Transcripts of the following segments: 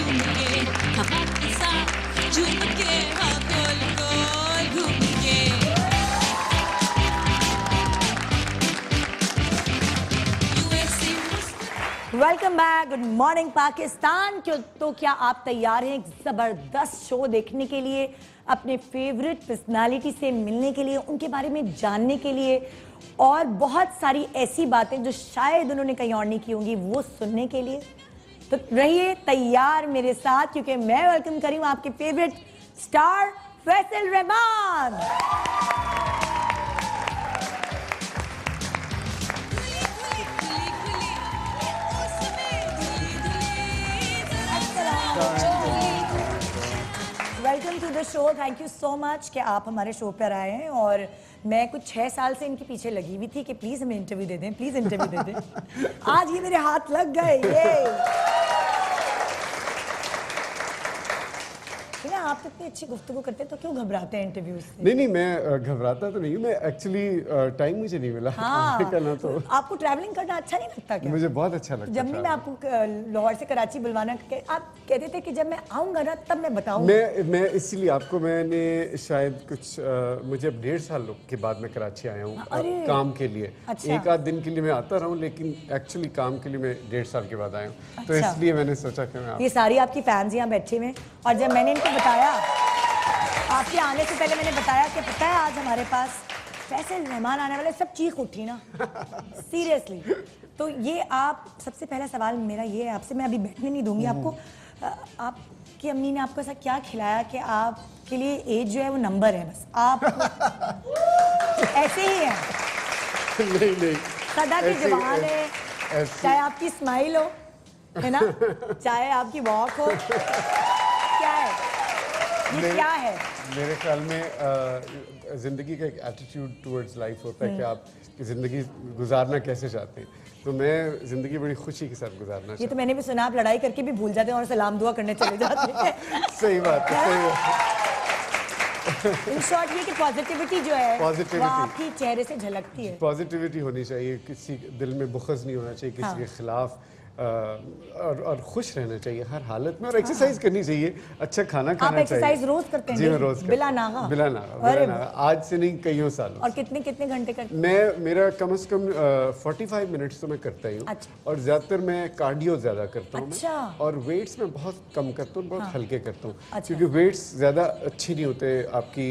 झूम के हवा के साथ झूम के हाँ गोल गोल घूम के welcome back, good morning Pakistan. तो क्या आप तैयार हैं एक ज़बरदस्त शो देखने के लिए, अपने फेवरेट पर्सनालिटी से मिलने के लिए, उनके बारे में जानने के लिए और बहुत सारी ऐसी बातें जो शायद उन्होंने कहीं और नहीं की होंगी वो सुनने के लिए? तो रहिए तैयार मेरे साथ, क्योंकि मैं वेलकम करी हूँ आपके favourite star Faisal Rahman. Welcome to the show. Thank you so much कि आप हमारे शो पर आए हैं। और मैं कुछ 6 साल से इनके पीछे लगी हुई थी कि प्लीज़ हमें इंटरव्यू दे दें, प्लीज़ इंटरव्यू दे दें। आज ये मेरे हाथ लग गए। ये आप इतनी अच्छी गुफ्तगू करते हैं तो क्यों घबराते हैं इंटरव्यूज से? नहीं, मैं घबराता तो नहीं, मैं एक्चुअली टाइम मुझे नहीं मिला। हाँ, करना तो आपको ट्रैवलिंग करना अच्छा नहीं लगता क्या? मुझे बहुत अच्छा लगता है। जब भी मैं आपको लाहौर से कराची बुलवाना आप कहते थे कि जब मैं आऊँगा ना तब मैं बताऊँगा। मैं इसीलिए आपको मैंने शायद कुछ मुझे अब 1.5 साल के बाद मैं कराची आया हूँ काम के लिए। अच्छा। एक आध दिन के लिए मैं आता रहा हूँ, लेकिन एक्चुअली काम के लिए मैं 1.5 साल के बाद आया हूँ। तो अच्छा। इसलिए मैंने सोचा कि मैं ये सारी आपकी फैंस यहाँ बैठे हुए हैं। और जब मैंने इनको बताया, आपके आने से पहले मैंने बताया कि पता है आज हमारे पास फैसल रहमान आने वाले, सब चीख उठी ना सीरियसली। तो ये आप, सबसे पहला सवाल मेरा ये है आपसे, मैं अभी बैठने नहीं दूंगी आपको। आपकी अम्मी ने आपको ऐसा क्या खिलाया कि आपके लिए एज जो है वो नंबर है, बस आप ऐसे ही हैं? नहीं सदा की जवान है, चाहे आपकी स्माइल हो, है ना, चाहे आपकी वॉक हो, क्या है ये, क्या है? मेरे ख्याल में ज़िंदगी का एक एटीट्यूड टुवर्ड्स लाइफ होता है कि आप ज़िंदगी गुजारना कैसे चाहते हैं। तो मैं ज़िंदगी बड़ी खुशी के साथ गुजारना चाहता ये तो मैंने भी सुना, आप लड़ाई करके भी भूल जाते हैं और सलाम दुआ करने चले जाते हैं। सही बात है, सही बात। इन शॉर्ट ये कि पॉजिटिविटी जो है वो आपकी चेहरे से झलकती है। पॉजिटिविटी होनी चाहिए, किसी दिल में बुग़्ज़ नहीं होना चाहिए किसी के खिलाफ, और खुश रहना चाहिए हर हालत में, और एक्सरसाइज करनी चाहिए, अच्छा खाना खाना चाहिए। आप एक्सरसाइज रोज करते हैं? जी मैं रोज बिला नागा? बिला नागा, आज से नहीं, कईयों सालों। और कितने कितने घंटे करते हैं? मेरा कम से कम 45 मिनट्स तो मैं करता ही हूँ। अच्छा। और ज़्यादातर मैं कार्डियो ज़्यादा करता हूँ। अच्छा। और वेट्स में बहुत कम करता हूँ, बहुत हल्के करता हूँ। अच्छा। क्योंकि वेट्स ज़्यादा अच्छे नहीं होते आपकी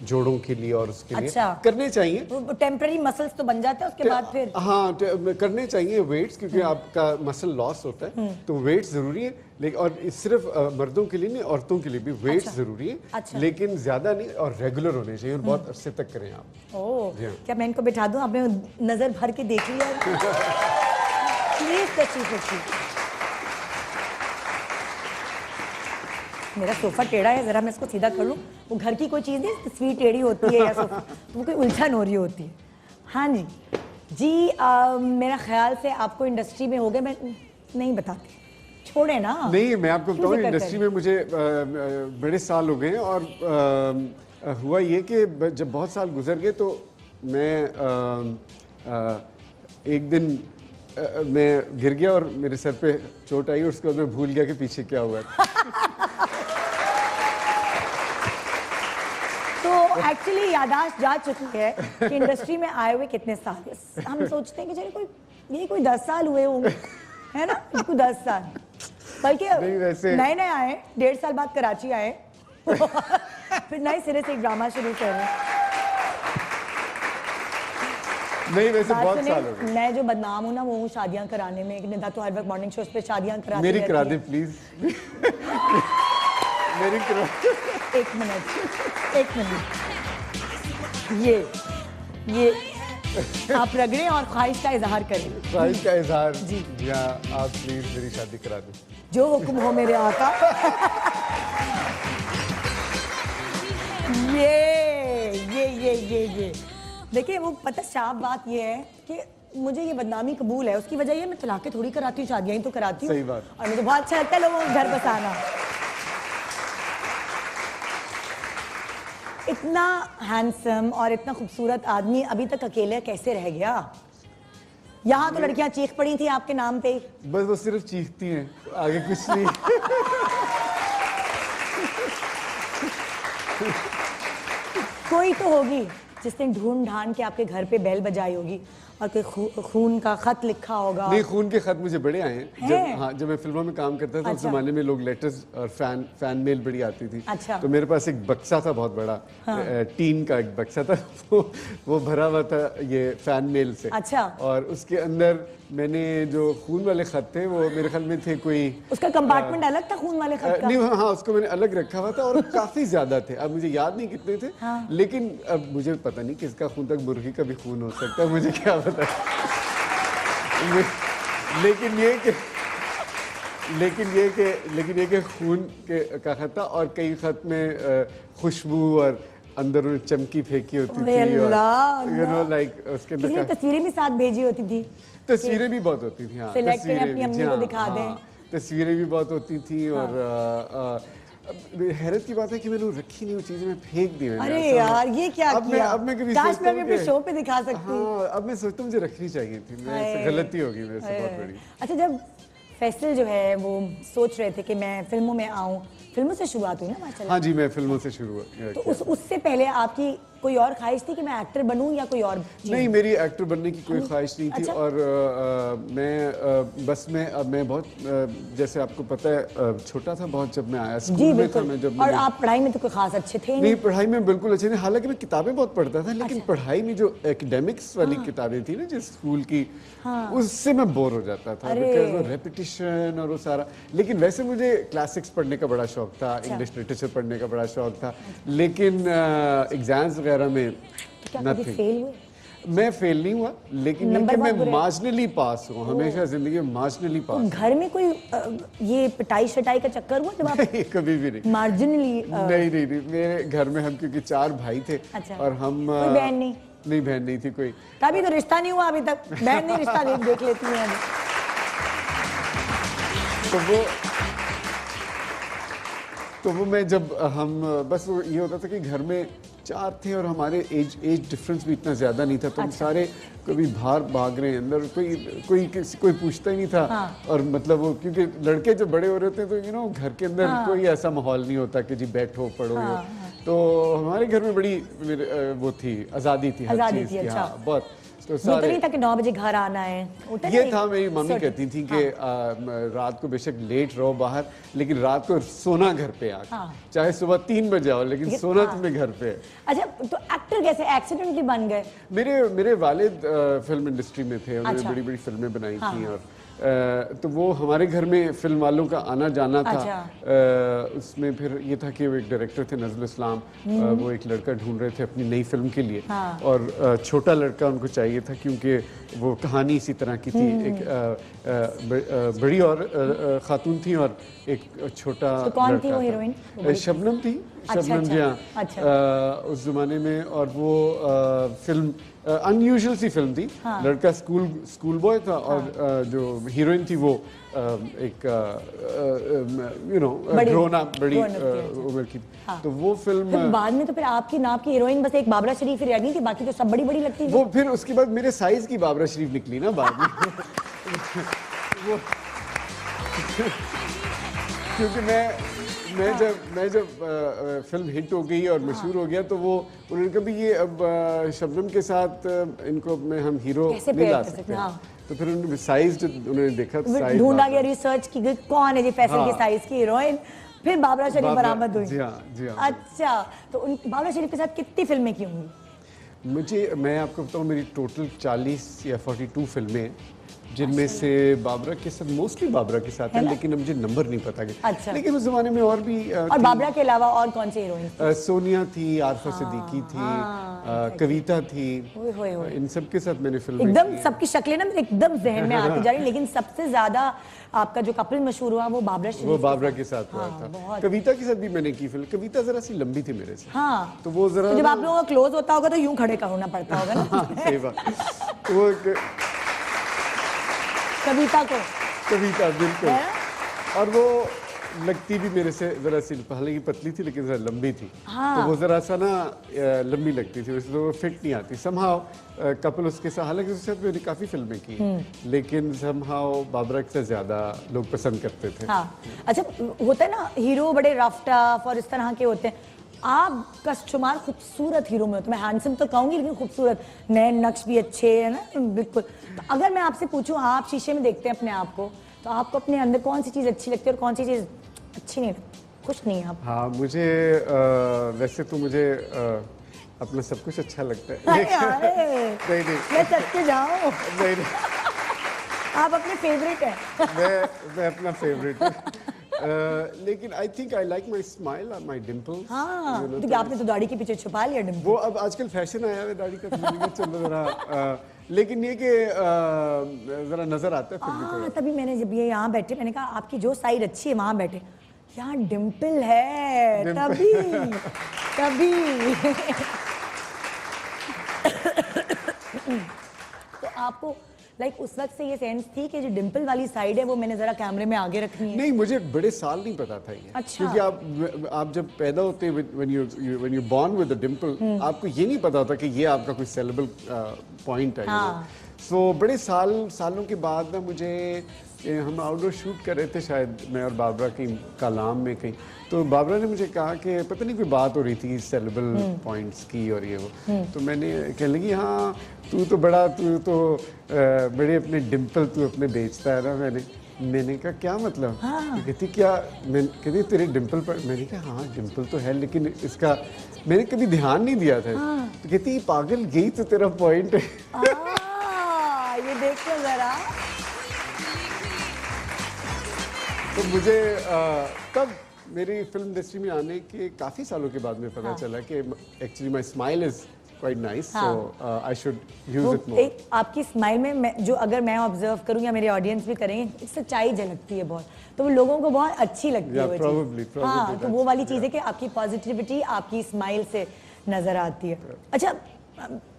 जोड़ों के लिए, और उसके लिए अच्छा। करने चाहिए। टेम्पररी मसल्स तो बन जाते हैं उसके बाद फिर? हाँ, करने चाहिए वेट्स, क्योंकि आपका मसल लॉस होता है, तो वेट्स जरूरी है। लेकिन और सिर्फ मर्दों के लिए नहीं, औरतों के लिए भी वेट्स जरूरी है। अच्छा। लेकिन ज्यादा नहीं, और रेगुलर होने चाहिए, और बहुत अरसे तक करें आप। ओह, क्या मैं इनको बिठा दूं? आपने नजर भर के देख लिया? प्लीज तशरीफ रखिए। मेरा सोफा टेढ़ा है, जरा मैं इसको सीधा कर लूं। वो घर की कोई चीज़ नहीं, तस्वीर टेढ़ी होती है या सोफा, तो वो कोई उलझन हो रही होती है। हाँ जी जी, मेरा ख्याल से आपको इंडस्ट्री में हो गए, मैं नहीं बताती, छोड़े ना। नहीं, मैं आपको बताऊँ, इंडस्ट्री में मुझे बड़े साल हो गए, और हुआ ये कि जब बहुत साल गुजर गए तो मैं एक दिन मैं गिर गया और मेरे सर पे चोट आई, और उसके बाद मैं भूल गया कि पीछे क्या हुआ। तो एक्चुअली याददाश्त जा चुकी है कि इंडस्ट्री में आए हुए कितने साल, हम सोचते हैं कि चलिए कोई 10 साल हुए होंगे, है ना, कोई 10 साल, बल्कि नए नए आए, 1.5 साल बाद कराची आए, फिर नए सिरे से एक ड्रामा शुरू कर रहे हैं। नहीं, वैसे बहुत साल हो गए। मैं जो बदनाम हूँ ना, वो हूँ शादियाँ कराने में। निधा तो हर वक्त मॉर्निंग शोज पे शादियाँ कराती मेरी करा दे प्लीज। मेरी करा। एक मिनट, ये आप रगड़ें और ख्वाहिश का इजहार करें। ख्वाहिश का इजहार? जी हाँ, आप प्लीज मेरी शादी करा दें। जो हुक्म हो मेरे आका। ये देखिए, वो पता शाह बात ये है कि मुझे ये बदनामी कबूल है, उसकी वजह ये मैं तलाक़ें थोड़ी कराती हूँ, शादियाँ ही तो कराती हूँ। सही बात। और मुझे बहुत अच्छा लगता है लोगों को घर बसाना। इतना हैंडसम और इतना खूबसूरत आदमी अभी तक अकेले कैसे रह गया? यहाँ तो लड़कियां चीख पड़ी थी आपके नाम पे ही। बस वो सिर्फ चीखती हैं, आगे कुछ नहीं। कोई तो होगी जिसने ढूंढ ढांड के आपके घर पे बेल बजाई होगी और कोई खून का खत लिखा होगा। नहीं, खून के खत मुझे बड़े आए हैं। हैं? हाँ, जब मैं फिल्मों में काम करता था, उस अच्छा। जमाने में लोग लेटर्स और फैन मेल बड़ी आती थी। अच्छा। तो मेरे पास एक बक्सा था बहुत बड़ा, टीन का एक बक्सा था। वो भरा हुआ था ये फैन मेल से। अच्छा। और उसके अंदर मैंने जो खून वाले खत थे, वो मेरे ख्याल में थे कोई, उसका कंपार्टमेंट अलग था खून वाले खत का? नहीं, हाँ, उसको मैंने अलग रखा हुआ था और काफी ज्यादा थे। अब मुझे याद नहीं कितने थे। हाँ। लेकिन अब मुझे पता नहीं किसका खून तक, मुर्गी का भी खून हो सकता है, मुझे क्या पता। लेकिन ये कि खून के का खत था और कई खत में खुशबू और अंदर उन्हें चमकी फेंकी होती थी, और यू नो लाइक उसके किसी ने अंदर तस्वीरें भी साथ भेजी होती थी। तस्वीरें भी बहुत होती थी। हाँ, Select करें, तस्वीरें अपनी भी, अम्मी जी को हाँ, दिखा दें। हाँ, तस्वीरें भी बहुत होती थी। और हैरत की बात है कि मैंने वो रखी नहीं, वो चीजें मैं फेंक दी मैंने। अरे ऐसा यार, ये क्या किया? अब मैं कभी काश सोचता मैं हूँ अपने कि- शो पे दिखा सकती। हाँ, अब मैं सोचता हूँ मुझे रखनी चाहिए थी। मैं हाय। गलती होगी मेरे से बहुत बड़ी। अच्छा, जब फैसल जो है वो सोच रहे थे कि मैं फिल्मों में आऊं, फिल्मों से शुरुआत हुई ना माशाल्लाह। हाँ जी, मैं फिल्मों से शुरू हुआ। तो उससे पहले आपकी कोई और ख्वाहिश थी कि मैं एक्टर बनूं या कोई और चीज़? नहीं, मेरी एक्टर बनने की कोई ख्वाहिश नहीं थी। अच्छा। और बस मैं बहुत जैसे आपको पता है, छोटा था बहुत जब मैं आया, जी स्कूल में था बिल्कुल। मैं जब और मैंने- आप पढ़ाई में तो कोई खास अच्छे थे नहीं, नहीं। पढ़ाई में बिल्कुल अच्छे नहीं। हालांकि मैं किताबें बहुत पढ़ता था, लेकिन पढ़ाई में जो एकेडमिक्स वाली किताबें थी ना, जिस स्कूल की, उससे मैं बोर हो जाता था। अरे। बिकॉज वो रेपिटिशन और वो सारा। लेकिन वैसे मुझे क्लासिक्स पढ़ने का बड़ा शौक था, इंग्लिश लिटरेचर पढ़ने का बड़ा शौक था। लेकिन एग्जाम्स वगैरह में क्या कभी nothing। फेल हुए? मैं फेल नहीं हुआ, लेकिन नंबर बहुत मैं बुरे? मार्जिनली पास हुआ हमेशा जिंदगी में, मार्जिनली तो पास। घर में कोई ये पिटाई शटाई का चक्कर हुआ जब आप नहीं, कभी भी नहीं। मार्जिनली? नहीं, मेरे घर में हम क्योंकि 4 भाई थे। अच्छा। और हम कोई बहन नहीं? नहीं, बहन नहीं थी कोई। तभी तो रिश्ता नहीं हुआ अभी तक। बहन नहीं, रिश्ता देख लेती है अभी। तो वो मैं जब हम बस वो ये होता था कि घर में 4 थे और हमारे एज डिफरेंस भी इतना ज़्यादा नहीं था, तो हम सारे कभी बाहर भाग रहे हैं अंदर, कोई पूछता ही नहीं था। और मतलब वो क्योंकि लड़के जब बड़े हो रहे थे, तो यू नो घर के अंदर कोई ऐसा माहौल नहीं होता कि जी बैठो पढ़ो। तो हमारे घर में बड़ी वो थी, आज़ादी थी हर आज़ादी चीज़ थी, की। अच्छा। हाँ, बहुत। तो ये तो सारे नहीं था कि 9 बजे घर आना है, होता ये नहीं? था, मेरी मम्मी Certain- कहती थी कि रात को बेशक लेट रहो बाहर, लेकिन रात को सोना घर पे आके। चाहे सुबह 3 बजे आओ, लेकिन सोना तुम्हें घर पे है। अच्छा, तो एक्टर कैसे एक्सीडेंटली बन गए? मेरे वालिद फिल्म इंडस्ट्री में थे, उन्होंने अच्छा। बड़ी बड़ी फिल्में बनाई थी। और तो वो हमारे घर में फिल्म वालों का आना जाना था। अच्छा। उसमें फिर ये था कि वो एक डायरेक्टर थे, नजरुल इस्लाम, वो एक लड़का ढूंढ रहे थे अपनी नई फिल्म के लिए। और छोटा लड़का उनको चाहिए था, क्योंकि वो कहानी इसी तरह की थी। एक बड़ी और खातून थी और एक छोटा तो कौन थी लड़का वो था। हीरोइन? शबनम थी। अच्छा, शबनम जी, हाँ। अच्छा। उस जमाने में। और वो फिल्म अनयूजुअल सी फिल्म थी। लड़का स्कूल बॉय था और जो हीरोइन थी वो एक यू नो ग्रोन अप, बड़ी उम्र की। तो वो फिल्म फिर बाद में तो फिर आपकी नाम की हीरोइन बस एक बाबरा शरीफ ही रह गई थी, बाकी तो सब बड़ी बड़ी लगती थी। वो फिर उसके बाद मेरे साइज की बाबरा शरीफ निकली ना बाद में। वो क्योंकि मैं जब फिल्म हिट हो गई और मशहूर हो गया, तो वो उन्होंने कहा भी ये अब शबनम के साथ इनको हम हीरो कैसे नहीं ला पेयर कर सकते। सकते? हाँ। तो फिर उन्होंने साइज जो उन्होंने देखा, साइज ढूंढा गया, रिसर्च की गई कौन है जी फैसल के हाँ। साइज की हीरोइन, फिर बाबरा शरीफ बरामद हुई। जी हाँ, जी हाँ। अच्छा, तो उन बाबरा शरीफ के साथ कितनी फिल्में की होंगी? मैं आपको बताऊं, मेरी टोटल 40 या 42 फिल्में हैं, जिनमें से बाबरा के साथ, मोस्टली बाबरा के साथ है, लेकिन अब मुझे नंबर नहीं पता कि। अच्छा। लेकिन उस जमाने में और भी और बाबरा के अलावा और कौन सी हीरोइन? सोनिया थी, आरफा सिद्दीकी थी, कविता थी। इन सब के साथ मैंने फिल्में एकदम सबकी शक्लें ना मेरे एकदम जहन में आती जा रही, लेकिन सबसे ज्यादा आपका जो कपल मशहूर हुआ वो बाबरा शरीफ। वो बाबरा के साथ हुआ था। कविता के साथ भी मैंने की फिल्म। कविता जरा सी लंबी थी मेरे से। हाँ। तो वो जरा तो जब आप लोगों का क्लोज होता होगा तो यूं खड़े होना पड़ता होगा ना। हाँ, सही बात। तो वो कविता को कविता बिल्कुल। है? और वो लगती भी मेरे से जरा सी, हालांकि पतली थी लेकिन जरा लंबी थी। हाँ। तो वो जरा सा ना लंबी लगती थी, वैसे तो वो फिट नहीं आती। समहाउ कपल उसके साथ, हालांकि उसके साथ मैंने काफ़ी फिल्में की, लेकिन समहाउ बाबरा से ज़्यादा लोग पसंद करते थे। हाँ। अच्छा, होता है ना हीरो बड़े रफ टफ और इस तरह के होते हैं, आपका शुमार खूबसूरत हीरो में होता है। मैं हैंडसम तो कहूंगी लेकिन खूबसूरत, नए नक्श भी अच्छे है ना, बिल्कुल। तो अगर मैं आपसे पूछूं, आप शीशे में देखते हैं अपने आप को, तो आपको अपने अंदर कौन सी चीज़ अच्छी लगती है और कौन सी चीज़ अच्छी नहीं लगती, खुश नहीं है आप? हाँ, मुझे वैसे तो मुझे अपना सब कुछ अच्छा लगता है। अरे नहीं, मैं चल के जाऊँ, नहीं, आप अपने फेवरेट हैं। मैं अपना फेवरेट हूँ। लेकिन I think I like my smile और माई डिम्पल। हाँ, क्योंकि आपने तो दाढ़ी के पीछे छुपा लिया डिम्पल। वो अब आजकल फैशन आया है दाढ़ी का, तो मैंने कहा चलो जरा, लेकिन ये कि जरा नजर आता है फिर भी थोड़ा। तभी मैंने जब ये यहाँ बैठे, मैंने कहा आपकी जो साइड अच्छी है वहाँ बैठे, यहाँ डिम्पल है, तभी तभी। तो आपको लाइक उस वक्त से ये सेंस थी कि जो डिम्पल वाली साइड है वो मैंने जरा कैमरे में आगे रखनी है? नहीं, मुझे बड़े साल नहीं पता था ये। अच्छा। क्योंकि आप जब पैदा होते हैं, when you born with a Dimple, आपको ये नहीं पता होता कि ये आपका कोई सेलेबल पॉइंट है। हाँ। सो बड़े सालों के बाद ना मुझे, हम आउटडोर शूट कर रहे थे शायद, मैं और बाबरा की कालाम में कहीं, तो बाबरा ने मुझे कहा कि पता नहीं कोई बात हो रही थी सेलेबल पॉइंट्स की और ये वो, तो मैंने कहने लगी हाँ तू तो बड़े अपने डिम्पल तू अपने बेचता है ना। मैंने कहा क्या मतलब? हाँ। तो कहती क्या, कहती तेरे डिम्पल पर। मैंने कहा हाँ डिम्पल तो है, लेकिन इसका मैंने कभी ध्यान नहीं दिया था। हाँ। तो कहती पागल यही तो तेरा पॉइंट है। ये देख लो जरा। तो मुझे तब मेरी फिल्म इंडस्ट्री में आने के काफ़ी सालों के बाद में पता चला कि actually my smile is quite nice, so I should use it more. एक आपकी स्माइल में जो अगर मैं ऑब्जर्व करूँ या मेरे ऑडियंस भी करेंगे, एक सच्चाई झलकती है बहुत, तो वो लोगों को बहुत अच्छी लगती है वो चीज़। हाँ, तो वो वाली चीज़ है कि आपकी पॉजिटिविटी आपकी स्माइल से नजर आती है। अच्छा,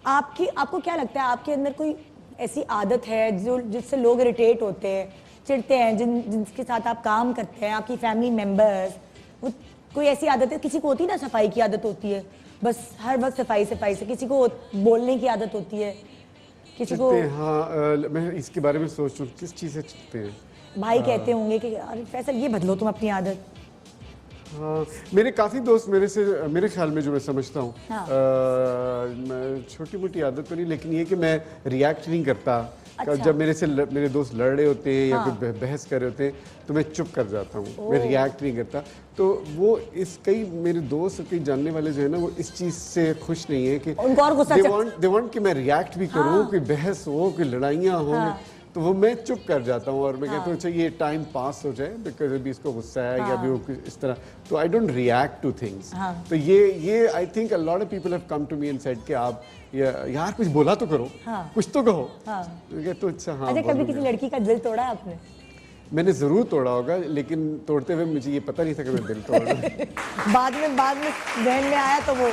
आपको क्या लगता है, आपके अंदर कोई ऐसी आदत है जो जिससे लोग इरिटेट होते हैं, चिढ़ते हैं, जिनके साथ आप काम करते हैं, आपकी फैमिली मेंबर्स, वो कोई ऐसी आदत है? किसी को होती है ना सफाई की आदत होती है, बस हर वक्त सफाई से, किसी को बोलने की आदत होती है, किसी को। हाँ, मैं इसके बारे में सोच रहा हूँ किस चीज़ से चिढ़ते हैं। भाई कहते होंगे कि अरे फैसल ये बदलो तुम अपनी आदत। हाँ, मेरे काफ़ी दोस्त मेरे ख्याल में जो मैं समझता हूँ, हाँ। छोटी मोटी आदत तो नहीं, लेकिन ये कि मैं रिएक्ट नहीं करता। अच्छा। जब मेरे दोस्त लड़ रहे होते हैं या कोई बहस कर रहे होते हैं तो मैं चुप कर जाता हूँ, मैं रिएक्ट नहीं करता। तो वो कई मेरे दोस्त, कई जानने वाले जो है ना, वो इस चीज़ से खुश नहीं है कि उनको और गुस्सा दे वांट कि मैं रिएक्ट भी करूँ, कोई बहस हो, कोई लड़ाइयाँ हो, तो वो मैं चुप कर जाता हूँ और मैं कहता हूँ अच्छा ये टाइम पास हो जाए, बिकॉज अभी इसको गुस्सा है या भी वो इस तरह, तो I don't react to things. तो ये I think a lot of people have come to me and said कि आप यार कुछ बोला तो करो, कुछ तो कहो। तो अच्छा हाँ। अच्छा, कभी किसी लड़की का दिल तोड़ा आपने? मैंने जरूर तोड़ा होगा, लेकिन तोड़ते हुए मुझे ये पता नहीं था कि मैं दिल तोड़ रहा हूँ। बाद में ध्यान में आया तो वो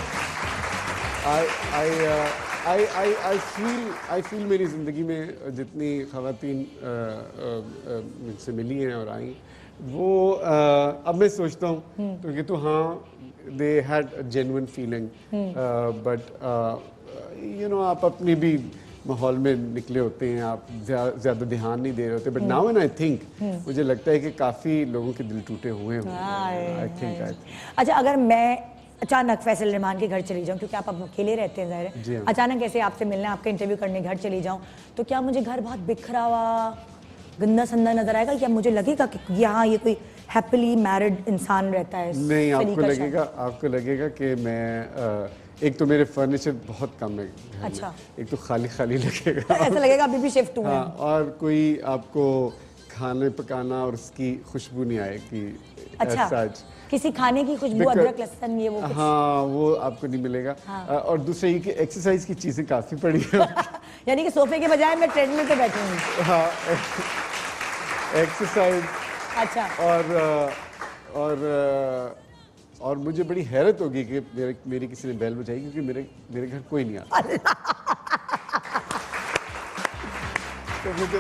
आई फील मेरी ज़िंदगी में जितनी ख़वातीन मुझसे मिली हैं और आई, वो अब मैं सोचता हूँ तो कि तो हाँ, they had a genuine feeling, but you know आप अपनी भी माहौल में निकले होते हैं, आप ज़्यादा ध्यान नहीं दे रहे होते, but now when I think, मुझे लगता है कि काफ़ी लोगों के दिल टूटे हुए हैं। I think. अच्छा, अगर मैं अचानक फैसल रहमान के घर चली जाऊं, क्योंकि आप अब अकेले रहते हैं ज़ाहिर है, अचानक ऐसे आपसे मिलने, आपका इंटरव्यू करने घर चली जाऊं, तो क्या मुझे घर बहुत बिखरा हुआ, गंदा संदा नजर आएगा? क्या मुझे लगेगा कि यहाँ ये कोई हैप्पीली मैरिड इंसान रहता है? नहीं, आपको लगेगा कि मैं एक तो मेरे फर्नीचर बहुत कम है घर में। अच्छा। एक तो खाली लगेगा। ऐसा लगेगा अभी भी शिफ्ट हुए हैं। और कोई आपको खाने पकाना और उसकी खुशबू नहीं आएगी। अच्छा, किसी खाने की खुशबू, अदरक लहसुन ये वो कुछ? हाँ, वो आपको नहीं मिलेगा। और दूसरा ये कि एक्सरसाइज की चीज़ें काफ़ी पड़ी हैं। यानी कि सोफे के बजाय मैं ट्रेडमिल पे बैठूंगी। हाँ, एक्सरसाइज। अच्छा। और मुझे बड़ी हैरत होगी कि मेरी किसी ने बेल बजाई, क्योंकि मेरे घर कोई नहीं आता। तो मुझे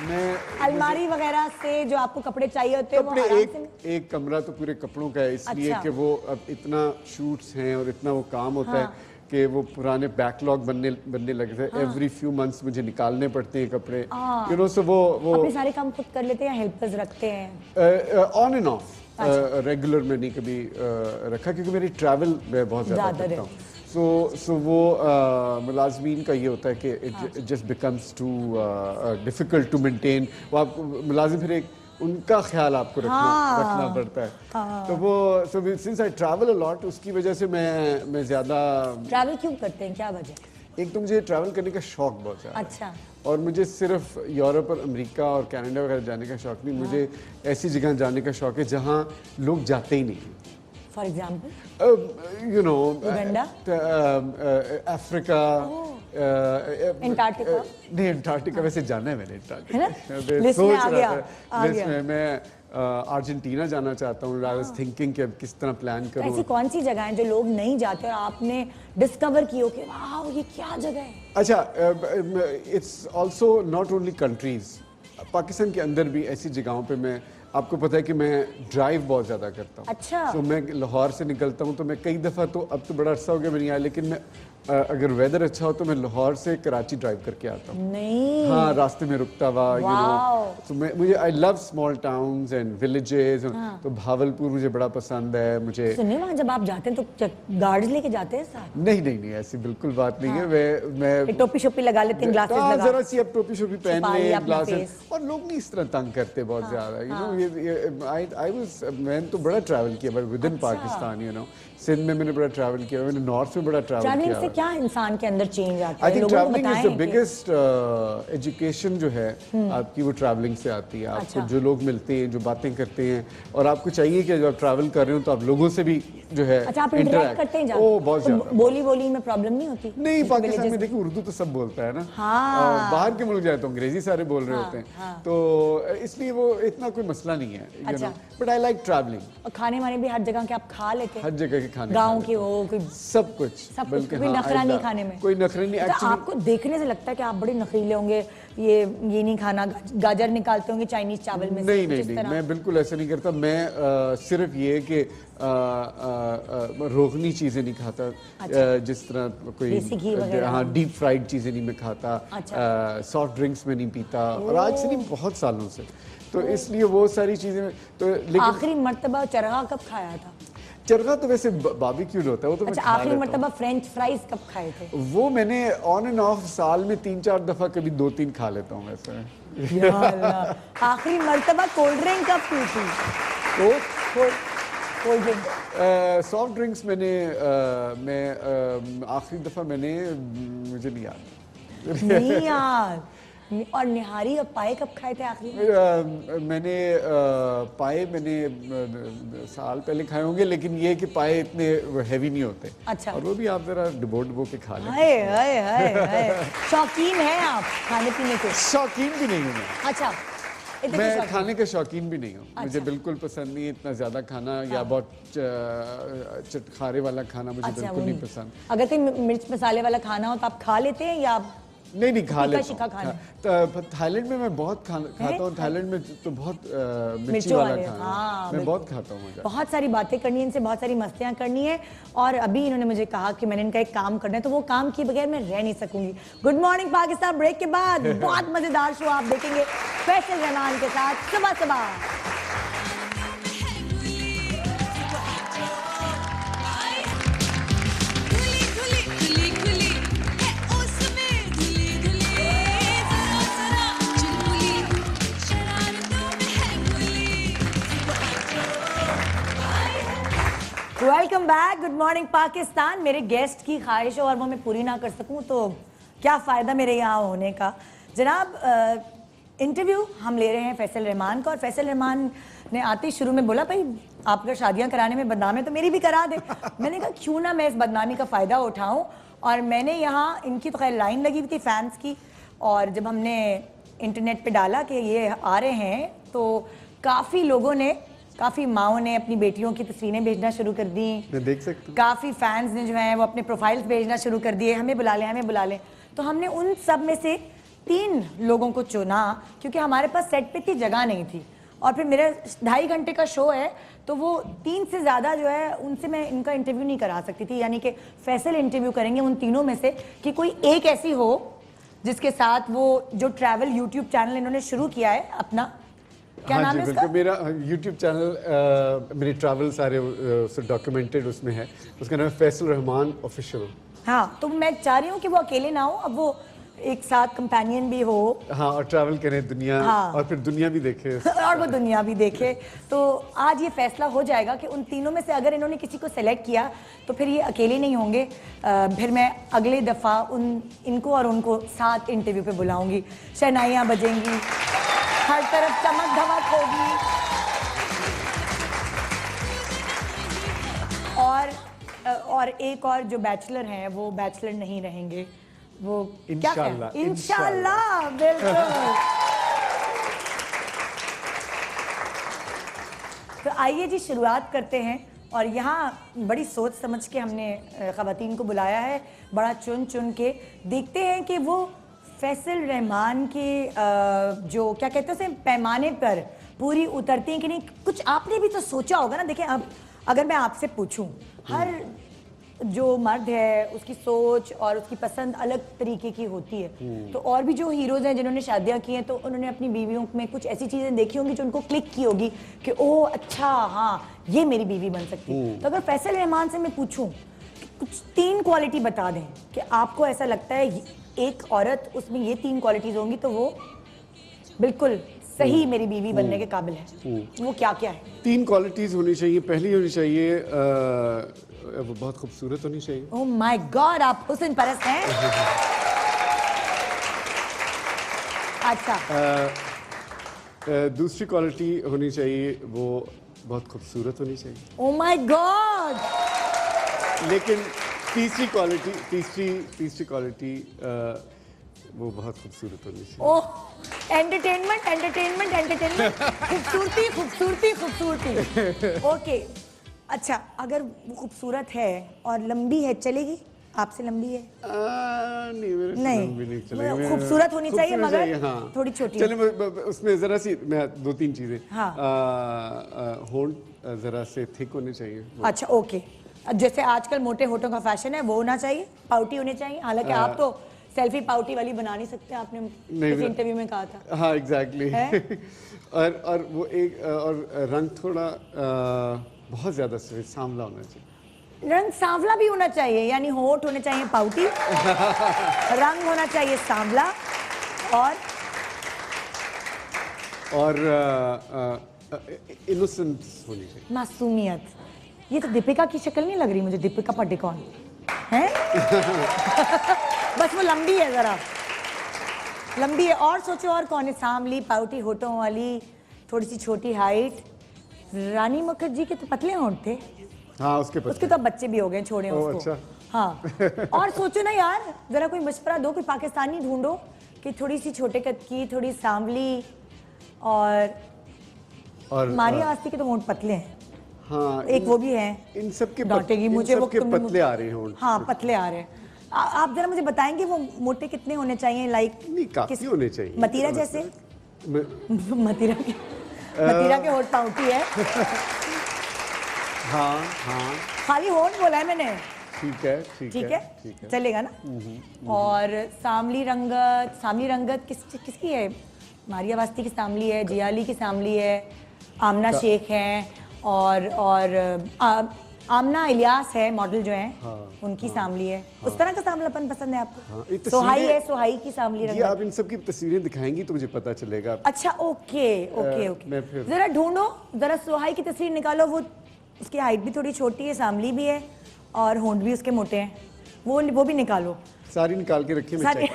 मैं अलमारी वगैरह से जो आपको कपड़े चाहिए होते हैं वो कपड़े आराम से एक कमरा तो पूरे कपड़ों का है, इसलिए अच्छा। कि वो अब इतना शूट्स हैं और इतना वो काम होता है कि वो पुराने बैकलॉग बनने लगे थे। एवरी फ्यू मंथ्स मुझे निकालने पड़ते हैं कपड़े, यू नो। सो वो अपने सारे काम खुद कर लेते हैं या हेल्पर्स रखते हैं? ऑन एंड ऑफ, रेगुलर में नहीं कभी रखा, क्योंकि मेरी ट्रैवल मैं बहुत ज़्यादा करता हूँ। सो वो मुलाजमीन का ये होता है कि it just becomes too difficult to maintain. वो आपको मुलाजिम फिर एक उनका ख्याल आपको रखना पड़ता है। तो वो so since I travel a lot, उसकी वजह से मैं ज़्यादा ट्रैवल क्यों करते हैं, क्या वजह? एक तो मुझे ट्रैवल करने का शौक बहुत ज़्यादा है। अच्छा। और मुझे सिर्फ यूरोप और अमेरिका और कनाडा वगैरह जाने का शौक नहीं, मुझे ऐसी जगह जाने का शौक है जहाँ लोग जाते ही नहीं। For example? You know, Uganda, Africa, Antarctica. नहीं, अंटार्कटिका वैसे जाना है मैंने। अंटार्कटिका लिस्ट में आ गया, लिस्ट में मैं अर्जेंटीना जाना चाहता हूँ। आई वाज थिंकिंग कि अब किस तरह प्लान करूँ। ऐसी कौन सी जगह है जो लोग नहीं जाते और आपने डिस्कवर की हो कि वाह ये क्या जगह है? अच्छा, it's also not only countries, Pakistan के अंदर भी ऐसी जगहों पे मैं, आपको पता है कि मैं ड्राइव बहुत ज़्यादा करता हूँ। अच्छा। तो मैं लाहौर से निकलता हूँ तो मैं कई दफ़ा, तो अब तो बड़ा अर्सा हो गया मैं नहीं आया, लेकिन मैं अगर वेदर अच्छा हो तो मैं लाहौर से कराची ड्राइव करके आता हूँ। नहीं। हाँ, रास्ते में रुकता हुआ, यू नो। तो मुझे I love small towns and villages. तो भावलपुर मुझे बड़ा पसंद है। मुझे सुनिए, वहाँ जब आप जाते हैं तो गार्ड्स लेके जाते हैं साथ? नहीं, ऐसी बिल्कुल बात नहीं है। मैं टोपी शोपी लगा लेते हैं, ग्लासेस लगा, जरा सी अब टोपी शोपी पहन ले, ग्लासेस, और लोग नहीं इस तरह तंग करते बहुत ज्यादा, यू नो। मैंने तो बड़ा ट्रैवल किया within Pakistan, you know. Sindh में मैंने बड़ा ट्रैवल किया, मैंने नॉर्थ में बड़ा ट्रैवल किया। से क्या इंसान के अंदर चेंज आता है? I think travelling is the biggest education जो है आपकी, वो ट्रैवलिंग से आती है। आपको जो लोग मिलते हैं, जो बातें करते हैं, और आपको चाहिए कि जब आप ट्रैवल कर रहे हो तो आप लोगों से भी जो है इंटरेक्ट करते हैं। ओ बहुत ज्यादा। बोली में प्रॉब्लम नहीं होती? नहीं, पाकिस्तान में देखिए उर्दू तो सब बोलता है ना। हाँ। बाहर के मुल्क जाए तो अंग्रेजी सारे बोल रहे होते हैं। तो इसलिए वो इतना कोई मसला नहीं है, you know. But I like travelling. और खाने वाने भी हर जगह के आप खा लेते हैं? हर जगह के खाने, गाँव के हो, कोई सब कुछ, बल्कि कोई नखरा नहीं खाने में? कोई नखरा नहीं। तो आपको देखने से लगता है कि आप बड़े नखरीले होंगे, ये नहीं खाना, गाजर निकालते होंगे चाइनीज चावल में? नहीं, मैं बिल्कुल ऐसा नहीं करता। मैं सिर्फ ये कि रोगनी चीज़ें नहीं खाता। जिस तरह कोई, हाँ, डीप फ्राइड चीज़ें नहीं मैं खाता। सॉफ्ट ड्रिंक्स में नहीं पीता, और आज से नहीं, बहुत सालों से। तो इसलिए वो सारी चीज़ें तो। लेकिन आखिरी मर्तबा चरगा कब खाया था? चरगा तो वैसे बारबेक्यू होता है, वो तो अच्छा, आखिरी मर्तबा फ्रेंच फ्राइज कब खाए थे? वो मैंने ऑन एंड ऑफ साल में 3-4 दफा, कभी 2-3 खा लेता हूँ वैसे। या अल्लाह। आखिरी मर्तबा कोल्ड ड्रिंक कब पी थी? कोल्ड ड्रिंक, सॉफ्ट ड्रिंक्स मैंने मैं आखिरी दफा मैंने, मुझे नहीं याद। नहीं यार। और निहारी और पाए कब खाए थे आखिरी? मैंने पाए साल पहले खाए होंगे, लेकिन ये कि पाए इतने हैवी नहीं होते। अच्छा। और वो भी आप जरा डुबो के खा लें। हाय। शौकीन है आप खाने पीने के? शौकीन भी नहीं हूँ मैं। अच्छा, मैं खाने का शौकीन भी नहीं हूँ। अच्छा। मुझे बिल्कुल पसंद नहीं है इतना ज़्यादा खाना, या बहुत चटखारे वाला खाना मुझे बिल्कुल नहीं पसंद। अगर कोई मिर्च मसाले वाला खाना हो तो आप खा लेते हैं या? नहीं, खा लेता हूँ। थाईलैंड में मैं बहुत खाता हूँ। थाईलैंड में तो बहुत मिर्ची वाला खाना मैं बहुत खाता हूँ। बहुत सारी बातें करनी है इनसे, बहुत सारी मस्तियाँ करनी है। और अभी इन्होंने मुझे कहा कि मैंने इनका एक काम करना है, तो वो काम किए बगैर मैं रह नहीं सकूंगी। गुड मॉर्निंग पाकिस्तान ब्रेक के बाद बहुत मजेदार शो आप देखेंगे फैसल रहमान के साथ सुबह। Welcome back, good morning Pakistan. मेरे गेस्ट की ख्वाहिश हो और वो मैं पूरी ना कर सकूं तो क्या फ़ायदा मेरे यहाँ होने का। जनाब, इंटरव्यू हम ले रहे हैं फैसल रहमान का, और फैसल रहमान ने आते ही शुरू में बोला, भाई आप अगर शादियाँ कराने में बदनाम है तो मेरी भी करा दे। मैंने कहा क्यों ना मैं इस बदनामी का फ़ायदा उठाऊँ, और मैंने यहाँ इनकी तो खैर लाइन लगी हुई थी फैंस की, और जब हमने इंटरनेट पर डाला कि ये आ रहे हैं तो काफ़ी लोगों ने, काफ़ी माओं ने अपनी बेटियों की तस्वीरें भेजना शुरू कर दी। मैं देख सकता हूँ। काफ़ी फैंस ने जो है वो अपने प्रोफाइल्स भेजना शुरू कर दिए, हमें बुला लें, हमें बुला लें। तो हमने उन सब में से 3 लोगों को चुना क्योंकि हमारे पास सेट पे इतनी जगह नहीं थी और फिर मेरा 2.5 घंटे का शो है तो वो 3 से ज़्यादा जो है उनसे मैं इनका इंटरव्यू नहीं करा सकती थी, यानी कि फैसल इंटरव्यू करेंगे उन तीनों में से कि कोई एक ऐसी हो जिसके साथ वो जो ट्रैवल यूट्यूब चैनल इन्होंने शुरू किया है अपना, क्या नाम है इसका? मेरा YouTube चैनल मेरे ट्रैवल सारे डॉक्यूमेंटेड उसमें है, उसका नाम है फैसल रहमान ऑफिशियल। हाँ, तो मैं चाह रही हूँ कि वो अकेले ना हो, अब वो एक साथ कंपेनियन भी हो। हाँ, और ट्रैवल करें दुनिया, हाँ। और फिर दुनिया भी देखे और वो दुनिया भी देखे। तो आज ये फैसला हो जाएगा कि उन तीनों में से अगर इन्होंने किसी को सेलेक्ट किया तो फिर ये अकेले नहीं होंगे, फिर मैं अगले दफ़ा इनको और उनको साथ इंटरव्यू पे बुलाऊंगी, शहनाइयाँ बजेंगी, हर तरफ चमक धमक होगी और एक और जो बैचलर हैं वो बैचलर नहीं रहेंगे, वो इंशाल्लाह, इंशाल्लाह बिल्कुल। तो आइए जी शुरुआत करते हैं और यहाँ बड़ी सोच समझ के हमने ख़वातीन को बुलाया है, बड़ा चुन चुन के देखते हैं कि वो फैसल रहमान के जो क्या कहते हैं उसे पैमाने पर पूरी उतरती हैं कि नहीं। कुछ आपने भी तो सोचा होगा ना। देखें, अब अगर मैं आपसे पूछूं, हर जो मर्द है उसकी सोच और उसकी पसंद अलग तरीके की होती है, तो और भी जो हीरोज हैं जिन्होंने शादियां की हैं तो उन्होंने अपनी बीवियों में कुछ ऐसी चीजें देखी होंगी जो उनको क्लिक की होगी कि ओह अच्छा, हाँ ये मेरी बीवी बन सकती है। तो अगर फैसल रहमान से मैं पूछूं कि कुछ 3 क्वालिटी बता दें कि आपको ऐसा लगता है एक औरत उसमें ये 3 क्वालिटीज होंगी तो वो बिल्कुल सही मेरी बीवी बनने के काबिल है, वो क्या क्या है? 3 क्वालिटीज होनी चाहिए। पहली होनी चाहिए वो बहुत खूबसूरत होनी चाहिए। ओह माय गॉड, आप हुस्न परस्त हैं। अच्छा, दूसरी क्वालिटी होनी चाहिए वो बहुत खूबसूरत होनी चाहिए। Oh my God. लेकिन तीसरी क्वालिटी वो बहुत खूबसूरत होनी चाहिए। ओह, एंटरटेनमेंट खूबसूरती। ओके, अच्छा, अगर वो खूबसूरत है और लंबी है चलेगी? आपसे लंबी है? नहीं, मेरे से लंबी नहीं चलेगी। खूबसूरत होनी चाहिए मगर हाँ। थोड़ी छोटी। चले उसमें जरा सी मैं 2-3 चीजें। हाँ। होंठ जरा से थिक होने चाहिए। अच्छा, ओके। जैसे आजकल मोटे होठों का फैशन है वो होना चाहिए, पाउटी होने चाहिए। हालांकि आप तो सेल्फी पाउटी वाली बना नहीं सकते, आपने किसी इंटरव्यू में कहा था। हाँ, एग्जैक्टली। और वो एक और रंग थोड़ा बहुत ज्यादा सांवला होना चाहिए। रंग सांवला भी होना चाहिए, यानी होठ होने चाहिए पाउटी, रंग होना चाहिए सांवला और इनोसेंस होनी चाहिए, मासूमियत। ये तो दीपिका की शक्ल नहीं लग रही मुझे, दीपिका पादुकोण है। बस वो लंबी है, जरा लंबी है। और सोचो और कौन है? सांवली, पाउटी होठों वाली, थोड़ी सी छोटी हाइट। रानी मुखर्जी के तो पतले होंठ थे। हाँ, उसके तो बच्चे भी हो गए, छोड़े उसको। अच्छा। हाँ। और सोचो ना यार, जरा कोई मशवरा दो, कोई पाकिस्तानी ढूंढो कि थोड़ी सी छोटे कद की, थोड़ी सांवली और मारिया आस्ती के तो होंठ पतले हैं। हाँ, एक वो भी है। इन सब के डांटेगी मुझे, वो पतले आ रहे हैं। हाँ, पतले आ रहे हैं। आप जरा मुझे बताएंगे वो मोटे कितने होने चाहिए? लाइक नहीं, काफी होने चाहिए। मतीरा जैसे? मतीरा के होठ पाउटी है। हाँ, खाली होठ बोला है मैंने। ठीक है, चलेगा ना? और सांवली रंगत किसकी है? मारिया वास्ती की सांवली है, जियाली की सांवली है, आमना शेख हैं और आमना इलियास है मॉडल जो है। हाँ, उनकी सांवली है। उस तरह का सांवलापन पसंद है आपको? हाँ, सोहाई है, सोहाई की सांवली रंगत। आप इन सब की तस्वीरें दिखाएंगी तो मुझे पता चलेगा। अच्छा, ओके। जरा ढूंढो, जरा सोहाई की तस्वीर निकालो। वो उसकी हाइट भी थोड़ी छोटी है, सांवली भी है और होंठ भी उसके मोटे हैं। वो भी निकालो। सारी निकाल के रखिए, मैं चेक